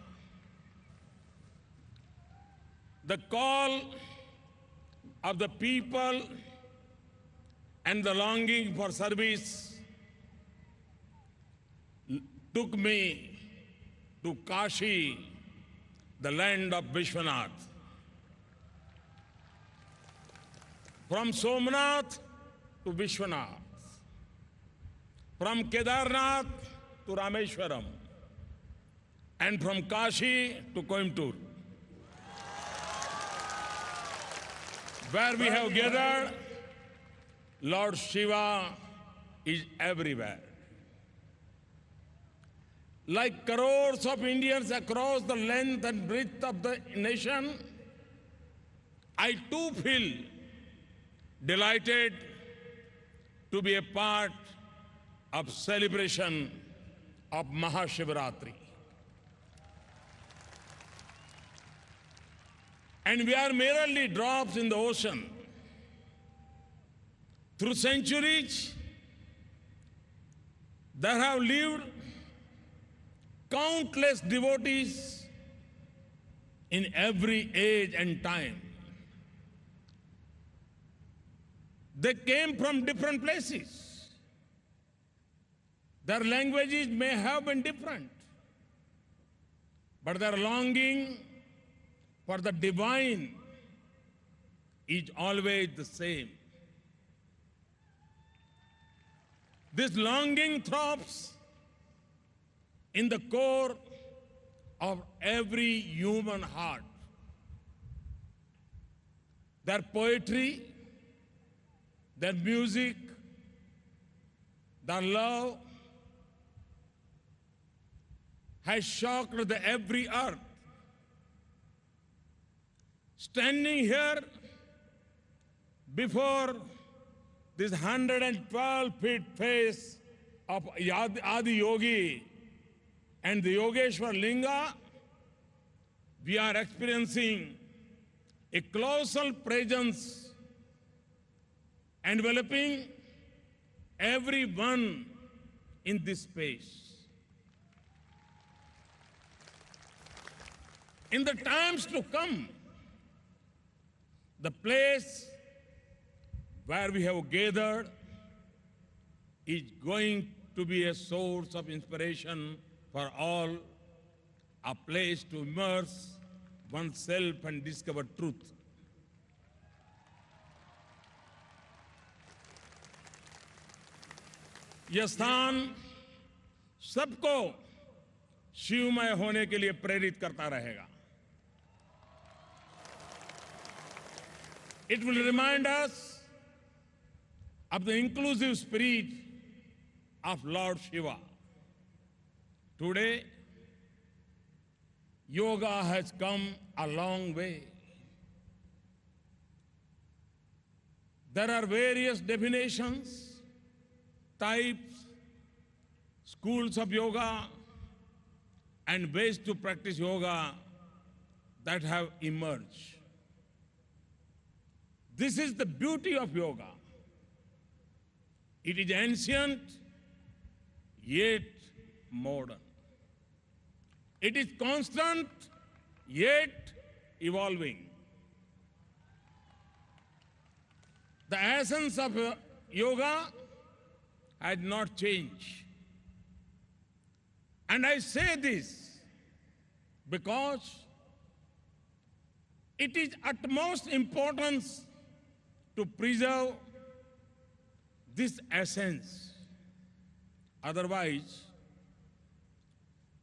The call of the people and the longing for service took me to Kashi, the land of Vishwanath. From Somnath to Vishwanath, from Kedarnath to Rameshwaram, and from Kashi to Coimbatore, where we have gathered, Lord Shiva is everywhere. Like crores of Indians across the length and breadth of the nation, I too feel delighted to be a part of celebration of Mahashivratri. And we are merely drops in the ocean. Through centuries, there have lived countless devotees in every age and time. They came from different places. Their languages may have been different, but their longing for the divine is always the same. This longing throbs in the core of every human heart. Their poetry, their music, their love has shocked the every earth. Standing here before this 112 feet face of Adi Yogi and the Yogeshwar Linga, we are experiencing a colossal presence enveloping everyone in this space. In the times to come, the place where we have gathered is going to be a source of inspiration for all, a place to immerse oneself and discover truth. यह स्थान सबको शिवमय होने के लिए प्रेरित करता रहेगा। It will remind us of the inclusive spirit of Lord Shiva. Today, yoga has come a long way. There are various definitions, types, schools of yoga, and ways to practice yoga that have emerged. This is the beauty of yoga. It is ancient, yet modern. It is constant, yet evolving. The essence of yoga had not changed. And I say this because it is utmost importance to preserve this essence. Otherwise,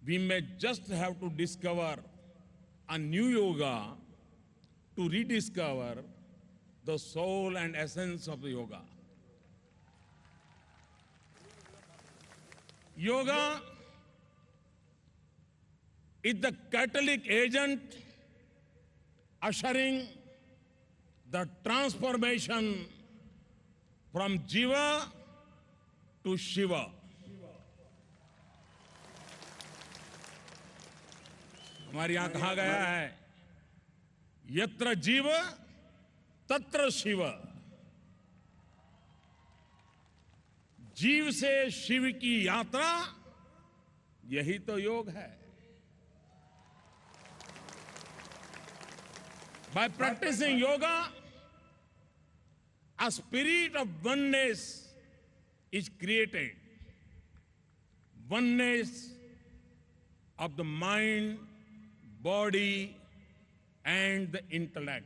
we may just have to discover a new yoga to rediscover the soul and essence of the yoga. Yoga is the catalytic agent ushering the transformation from Jiva to Shiva. हमारे यहां कहा गया है यत्र जीव तत्र शिव. जीव से शिव की यात्रा यही तो योग है. By practicing yoga, a spirit of oneness is created. Oneness of the mind, body, and the intellect.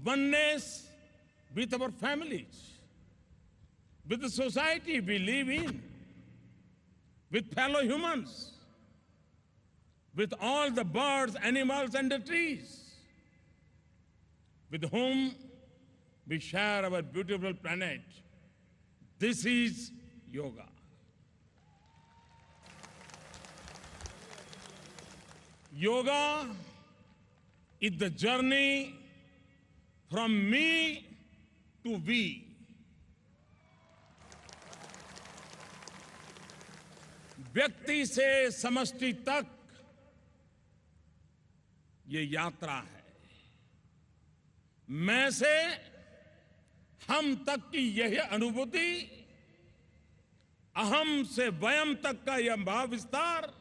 Oneness with our families, with the society we live in, with fellow humans, with all the birds, animals, and the trees, with whom we share our beautiful planet. This is yoga. Yoga is the journey from me to we. व्यक्ति से समष्टि तक ये यात्रा है. मैं से हम तक की यही अनुभूति, अहम से वयम तक का यह भाव विस्तार,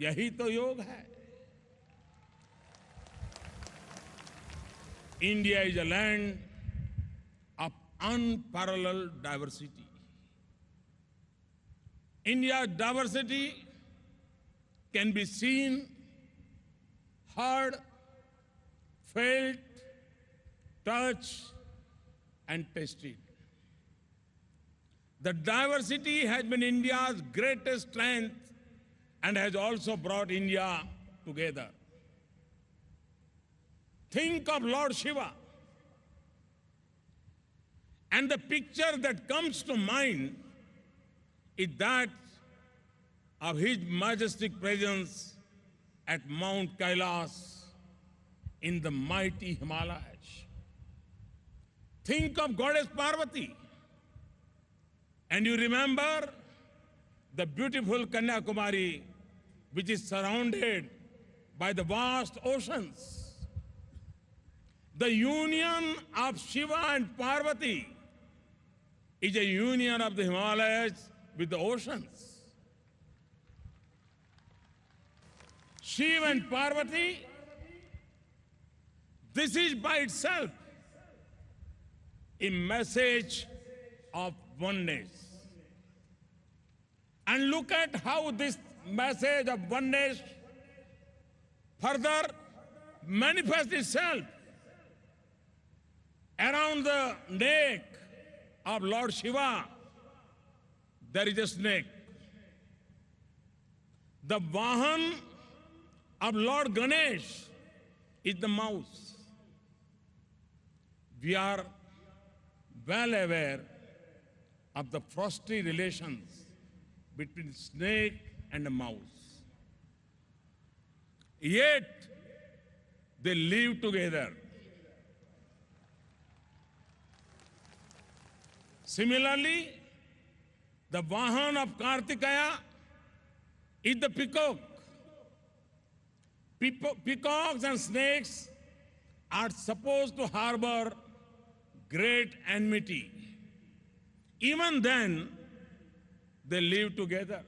यही तो योग है. India is a land of unparalleled diversity. India's diversity can be seen, heard, felt, touched, and tasted. The diversity has been India's greatest strength and has also brought India together. Think of Lord Shiva, and the picture that comes to mind is that of his majestic presence at Mount Kailas in the mighty Himalayas. Think of Goddess Parvati, and you remember the beautiful Kanyakumari, which is surrounded by the vast oceans. The union of Shiva and Parvati is a union of the Himalayas with the oceans. Shiva and Parvati, this is by itself a message of oneness. And look at how this message of oneness further manifests itself. Around the neck of Lord Shiva, there is a snake. The Vahan of Lord Ganesh is the mouse. we are well aware of the frosty relations between snake and a mouse. Yet, they live together. Similarly, the Vahan of Kartikeya is the peacock. Peacocks and snakes are supposed to harbor great enmity. Even then, they live together.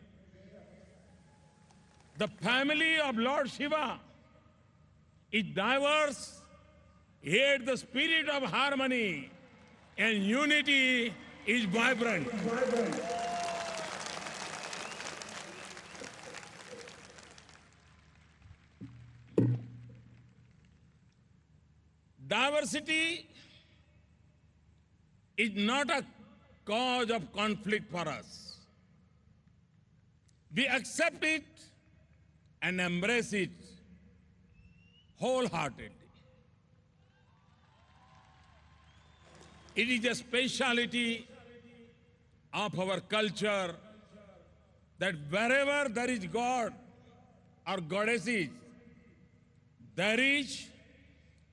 The family of Lord Shiva is diverse, yet the spirit of harmony and unity is vibrant. Diversity is not a cause of conflict for us. We accept it and embrace it wholeheartedly. It is a speciality of our culture that wherever there is God or goddesses, there is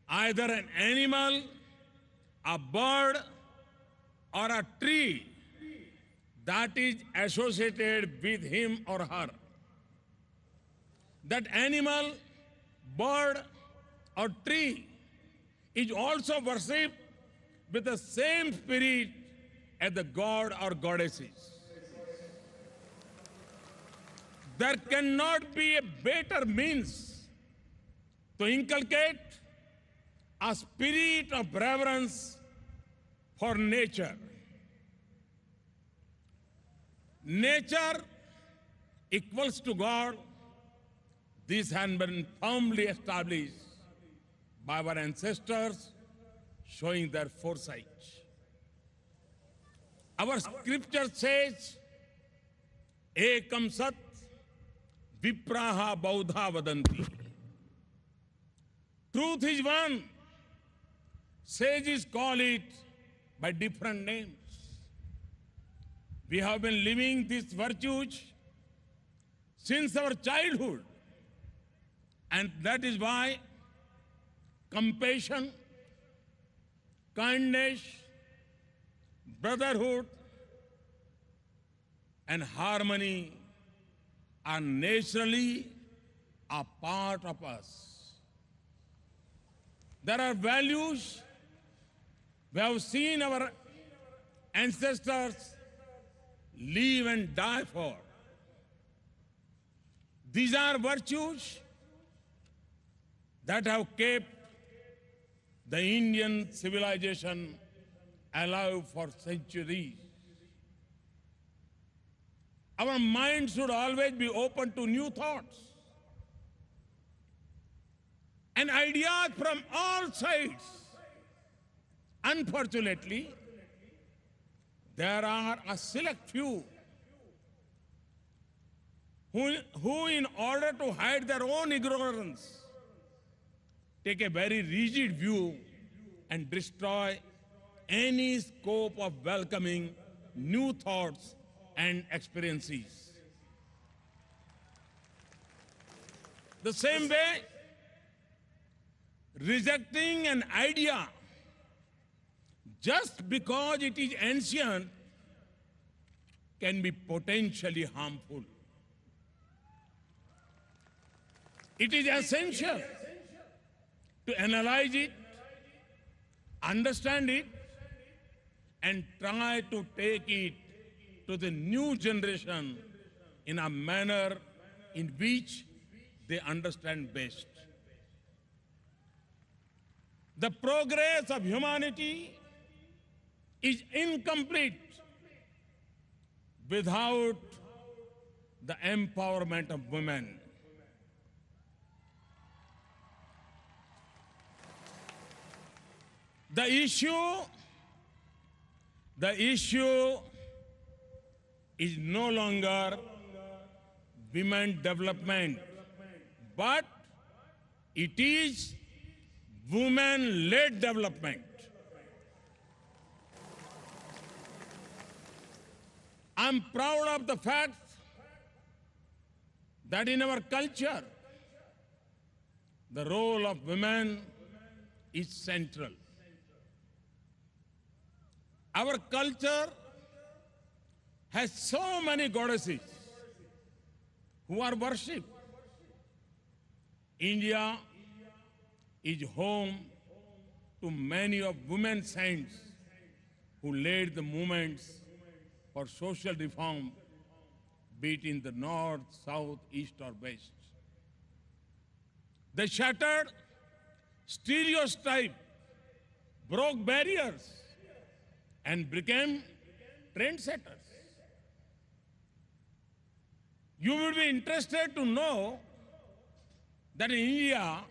either an animal, a bird, or a tree that is associated with him or her. That animal, bird, or tree is also worshipped with the same spirit as the god or goddesses. There cannot be a better means to inculcate a spirit of reverence for nature. Nature equals to God. This has been firmly established by our ancestors, showing their foresight. Our scripture says, Ekam Sat Vipraha Baudha Vadanti. Truth is one. Sages call it by different names. We have been living these virtues since our childhood. And that is why compassion, kindness, brotherhood, and harmony are naturally a part of us. There are values we have seen our ancestors live and die for. These are virtues that have kept the Indian civilization alive for centuries. Our mind should always be open to new thoughts and ideas from all sides. Unfortunately, there are a select few who in order to hide their own ignorance, take a very rigid view and destroy any scope of welcoming new thoughts and experiences. The same way, rejecting an idea just because it is ancient can be potentially harmful. It is essential to analyze it, understand it, and try to take it to the new generation in a manner in which they understand best. The progress of humanity is incomplete without the empowerment of women. The issue is no longer women development, but it is women-led development. I'm proud of the fact that in our culture, the role of women is central. Our culture has so many goddesses who are worshipped. India is home to many of women saints who led the movements for social reform, be it in the north, south, east, or west. They shattered stereotypes, broke barriers, and became trendsetters. You will be interested to know that in India,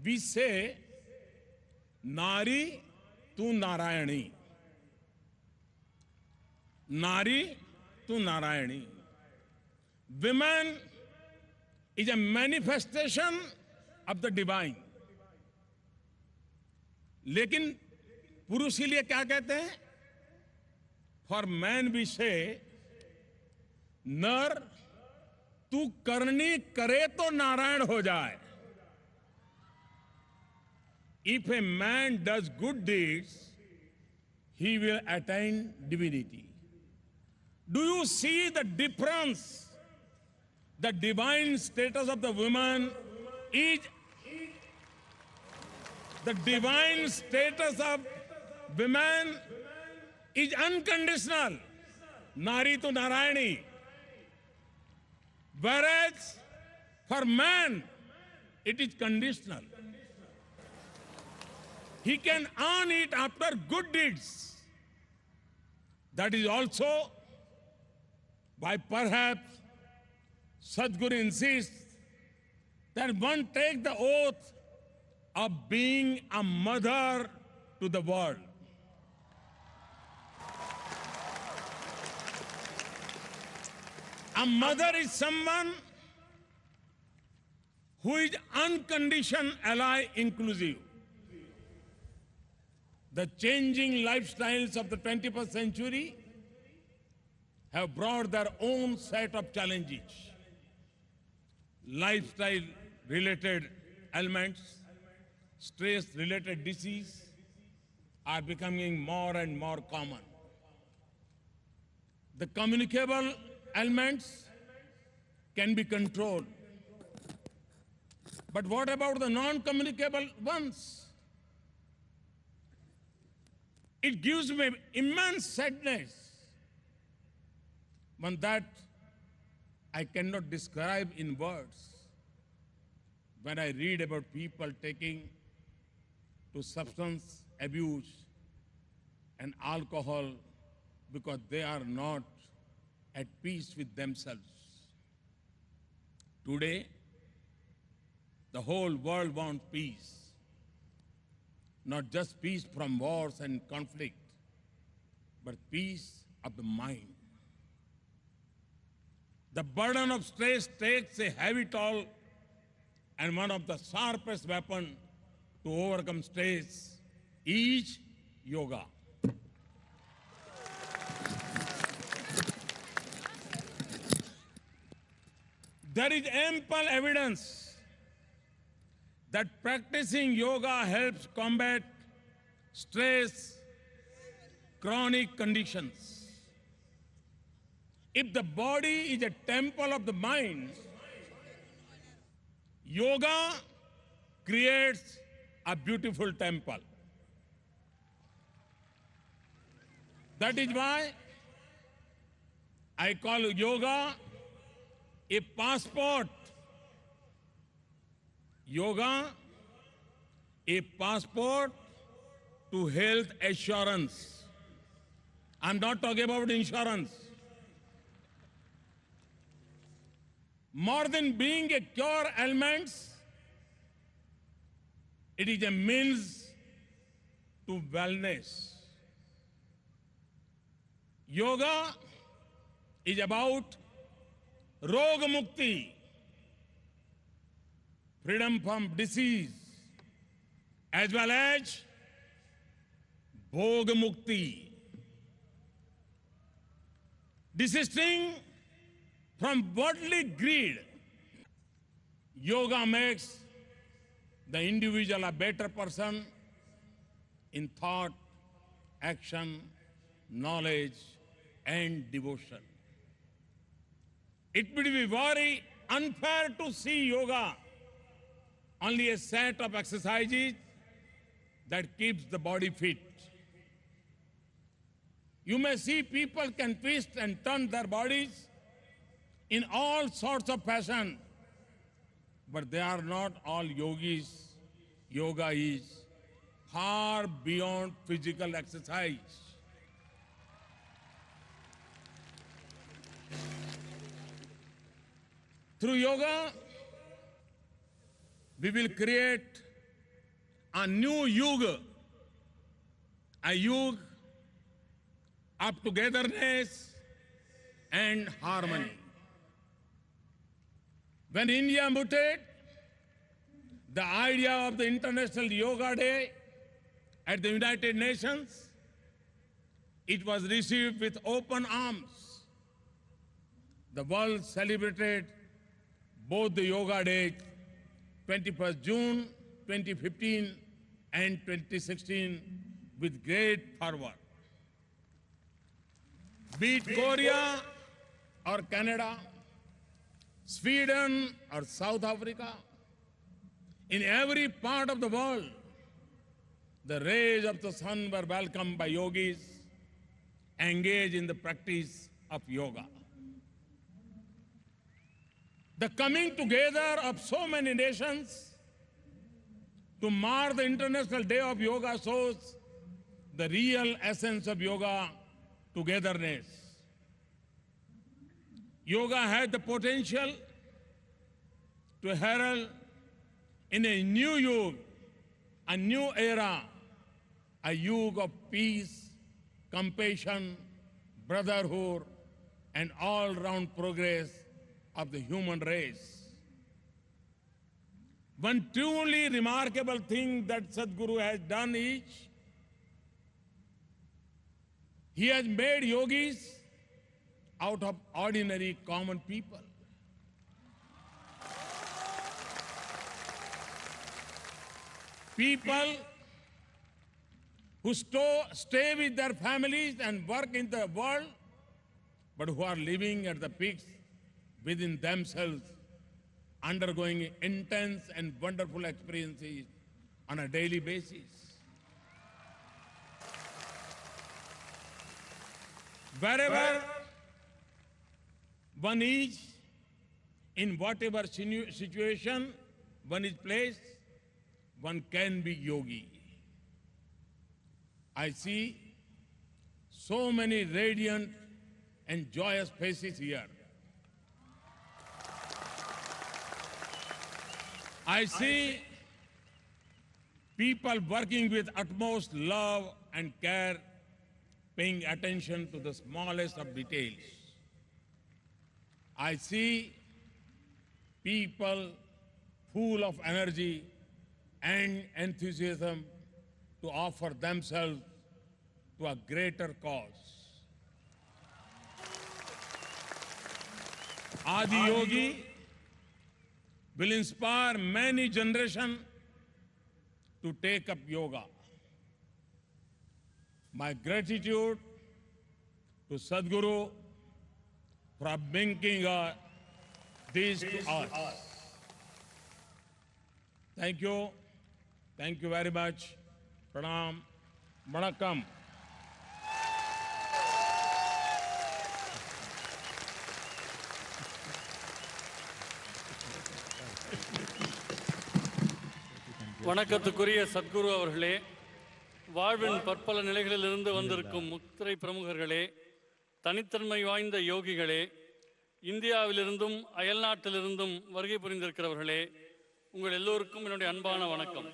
we say, Nari tu Narayani. Nari tu Narayani. Women is a manifestation of the divine. लेकिन पुरुष के लिए क्या कहते हैं? For man we say, नर तू करनी करे तो नारायण हो जाए. If a man does good deeds, he will attain divinity. Do you see the difference? The divine status of the woman is unconditional. Nari to Narayani. Whereas for man, it is conditional. He can earn it after good deeds. That is also why perhaps Sadhguru insists that one take the oath of being a mother to the world. A mother is someone who is unconditioned, ally, inclusive. The changing lifestyles of the 21st century have brought their own set of challenges. Lifestyle-related ailments, stress-related disease are becoming more and more common. The communicable ailments can be controlled. But what about the non-communicable ones? It gives me immense sadness when that I cannot describe in words. When I read about people taking to substance abuse and alcohol because they are not at peace with themselves. Today, the whole world wants peace. Not just peace from wars and conflict, but peace of the mind. The burden of stress takes a heavy toll, and one of the sharpest weapons to overcome stress is yoga. There is ample evidence that practicing yoga helps combat stress, chronic conditions. If the body is a temple of the mind, yoga creates a beautiful temple. That is why I call yoga a passport. Yoga, a passport to health assurance. I'm not talking about insurance. More than being a cure ailments, it is a means to wellness. Yoga is about Roga Mukti, freedom from disease, as well as Bhoga Mukti. Desisting from worldly greed, yoga makes the individual a better person in thought, action, knowledge, and devotion. It would be very unfair to see yoga only a set of exercises that keeps the body fit. You may see people can twist and turn their bodies in all sorts of fashion, but they are not all yogis. Yoga is far beyond physical exercise. Through yoga, we will create a new yuga, a yuga of togetherness and harmony. When India muted, the idea of the International Yoga Day at the United Nations, it was received with open arms. The world celebrated both the Yoga Day, 21st June 2015 and 2016, with great fervor. Be it Korea or Canada, Sweden or South Africa, in every part of the world, the rays of the sun were welcomed by yogis engaged in the practice of yoga. The coming together of so many nations to mark the International Day of Yoga shows the real essence of yoga, togetherness. Yoga has the potential to herald in a new yuga, a new era, a yuga of peace, compassion, brotherhood, and all-round progress of the human race. One truly remarkable thing that Sadhguru has done is he has made yogis out of ordinary common people. People who stay with their families and work in the world, but who are living at the peaks within themselves, undergoing intense and wonderful experiences on a daily basis. Wherever one is, in whatever situation one is placed, one can be yogi. I see so many radiant and joyous faces here. I see people working with utmost love and care, paying attention to the smallest of details. I see people full of energy and enthusiasm to offer themselves to a greater cause. Adi Yogi will inspire many generations to take up yoga. My gratitude to Sadhguru for bringing this to us. Thank you. Thank you very much. Pranam. Vanakkam. வணக்கத்துக்குரிய சத்குரு அவர்களே, வாழ்வின் பற்பல நிலைகளிலிருந்து வந்திருக்கும் முத்திரை பிரமுகர்களே, தனித்தன்மை வாய்ந்த யோகிகளே, இந்தியாவிலிருந்தும் அயல்நாட்டிலிருந்தும் வருகை புரிந்திருக்கிறவர்களே, உங்கள் எல்லோருக்கும் என்னுடைய அன்பான வணக்கம்.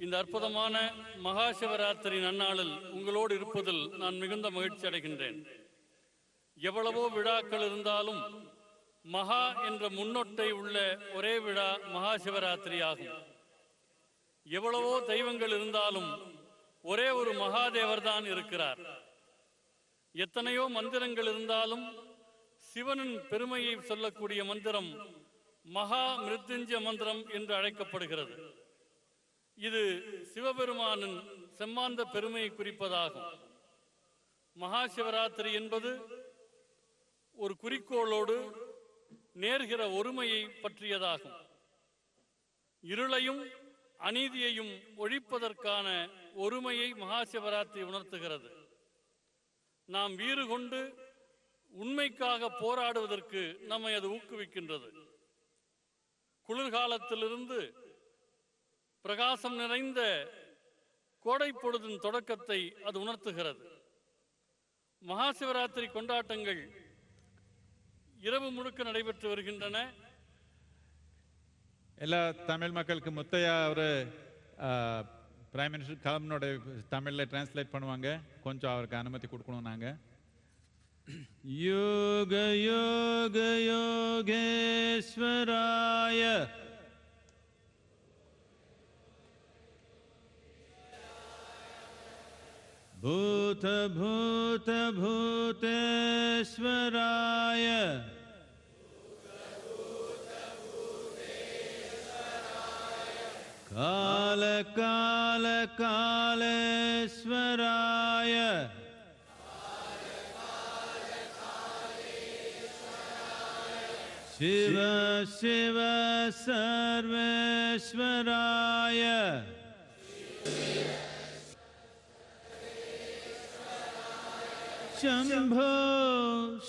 இந்த அற்புதமான மகா சிவராத்திரி நன்னாளில் உங்களோடு இருப்பதில் நான் மிகுந்த மகிழ்ச்சி அடைகின்றேன். எவ்வளவோ விழாக்கள் இருந்தாலும் மகா என்ற முன்னொட்டை உள்ள ஒரே விழா மகா சிவராத்திரி ஆகும். எவ்வளவோ தெய்வங்கள் இருந்தாலும் ஒரே ஒரு மகாதேவர் தான் இருக்கிறார். எத்தனையோ மந்திரங்கள் இருந்தாலும் சிவனின் பெருமையை சொல்லக்கூடிய மந்திரம் மகா மிருத்யுஞ்சய மந்திரம் என்று அழைக்கப்படுகிறது. இது சிவபெருமானின் செம்மாந்த பெருமையை குறிப்பதாகும். மகா சிவராத்திரி என்பது ஒரு குறிக்கோளோடு நேர்கிற ஒருமையை பற்றியதாகும். இருளையும் அநீதியையும் ஒழிப்பதற்கான ஒருமையை மகா சிவராத்திரி உணர்த்துகிறது. நாம் வீறு கொண்டு உண்மைக்காக போராடுவதற்கு நம்மை அது ஊக்குவிக்கின்றது. குளிர்காலத்திலிருந்து பிரகாசம் நிறைந்த கோடை பொழுதின் தொடக்கத்தை அது உணர்த்துகிறது. மகா சிவராத்திரி கொண்டாட்டங்கள் இரவு முழுக்க நடைபெற்று வருகின்றன. எல்லா தமிழ் மக்களுக்கு முத்தையா அவர் பிரைம் மினிஸ்டர் கலம்னோட தமிழில் டிரான்ஸ்லேட் பண்ணுவாங்க. கொஞ்சம் அவருக்கு அனுமதி கொடுக்கணும். நாங்கள் யோக யோக யோகேஸ்வராய பூத பூத பூதேஸ்வராய கால கால காலேஸ்வராய சிவ சிவ சர்வேஸ்வராய शंभो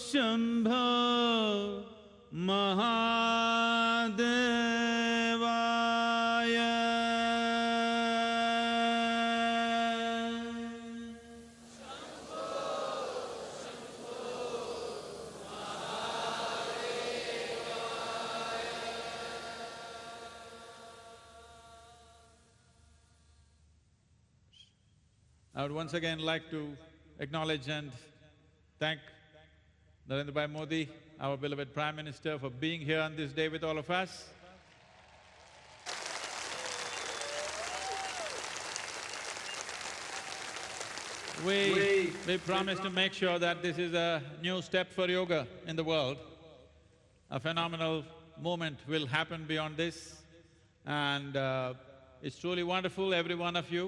शंभो महादेवाय I would once again like to acknowledge and thank Narendra Bhai Modi, our beloved Prime Minister, for being here on this day with all of us. We promise to make sure that this is a new step for yoga in the world. A phenomenal movement will happen beyond this, and it's truly wonderful, every one of you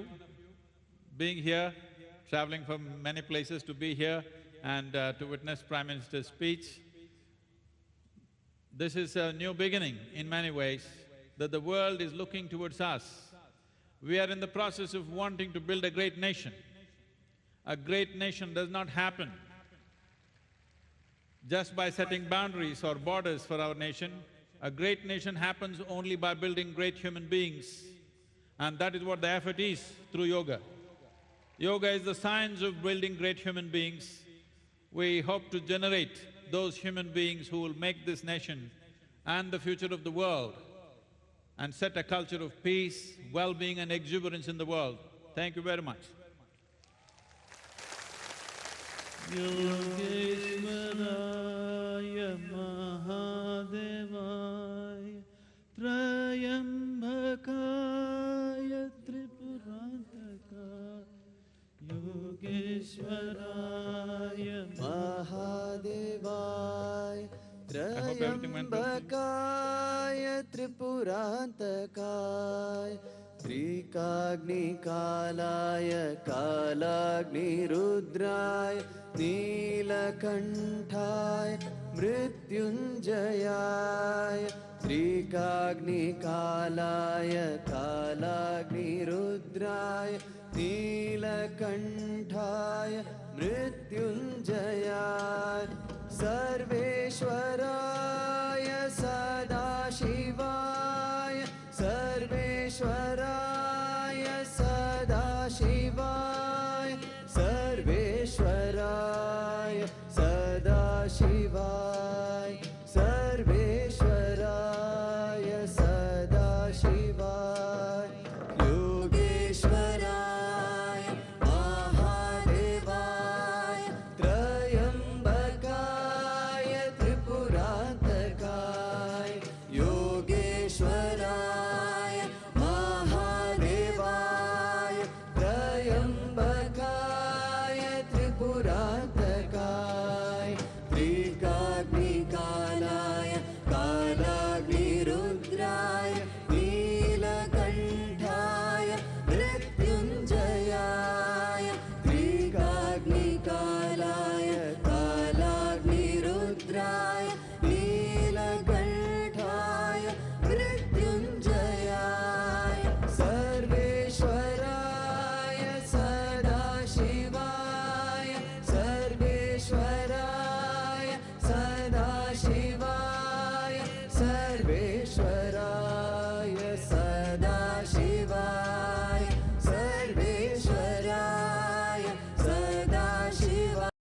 being here, traveling from many places to be here and to witness Prime Minister's speech. This is a new beginning in many ways, that the world is looking towards us. We are in the process of wanting to build a great nation. A great nation does not happen just by setting boundaries or borders for our nation. A great nation happens only by building great human beings, and that is what the effort is through yoga. Yoga is the science of building great human beings. We hope to generate those human beings who will make this nation and the future of the world and set a culture of peace, well-being and exuberance in the world. Thank you very much. Yogeshwaraya Mahadevaya Trayambakaya Tripurantakaya Yogeshwaraya Mahadevaya Trayambakaya Tripurantakaya Trikagnikalaya Kalagnirudraya Neelakanthaya Mrityunjayaya Trikagnikalaya Kalagnirudraya Neelakanthaya Mrityunjayaya Sarveshwaraya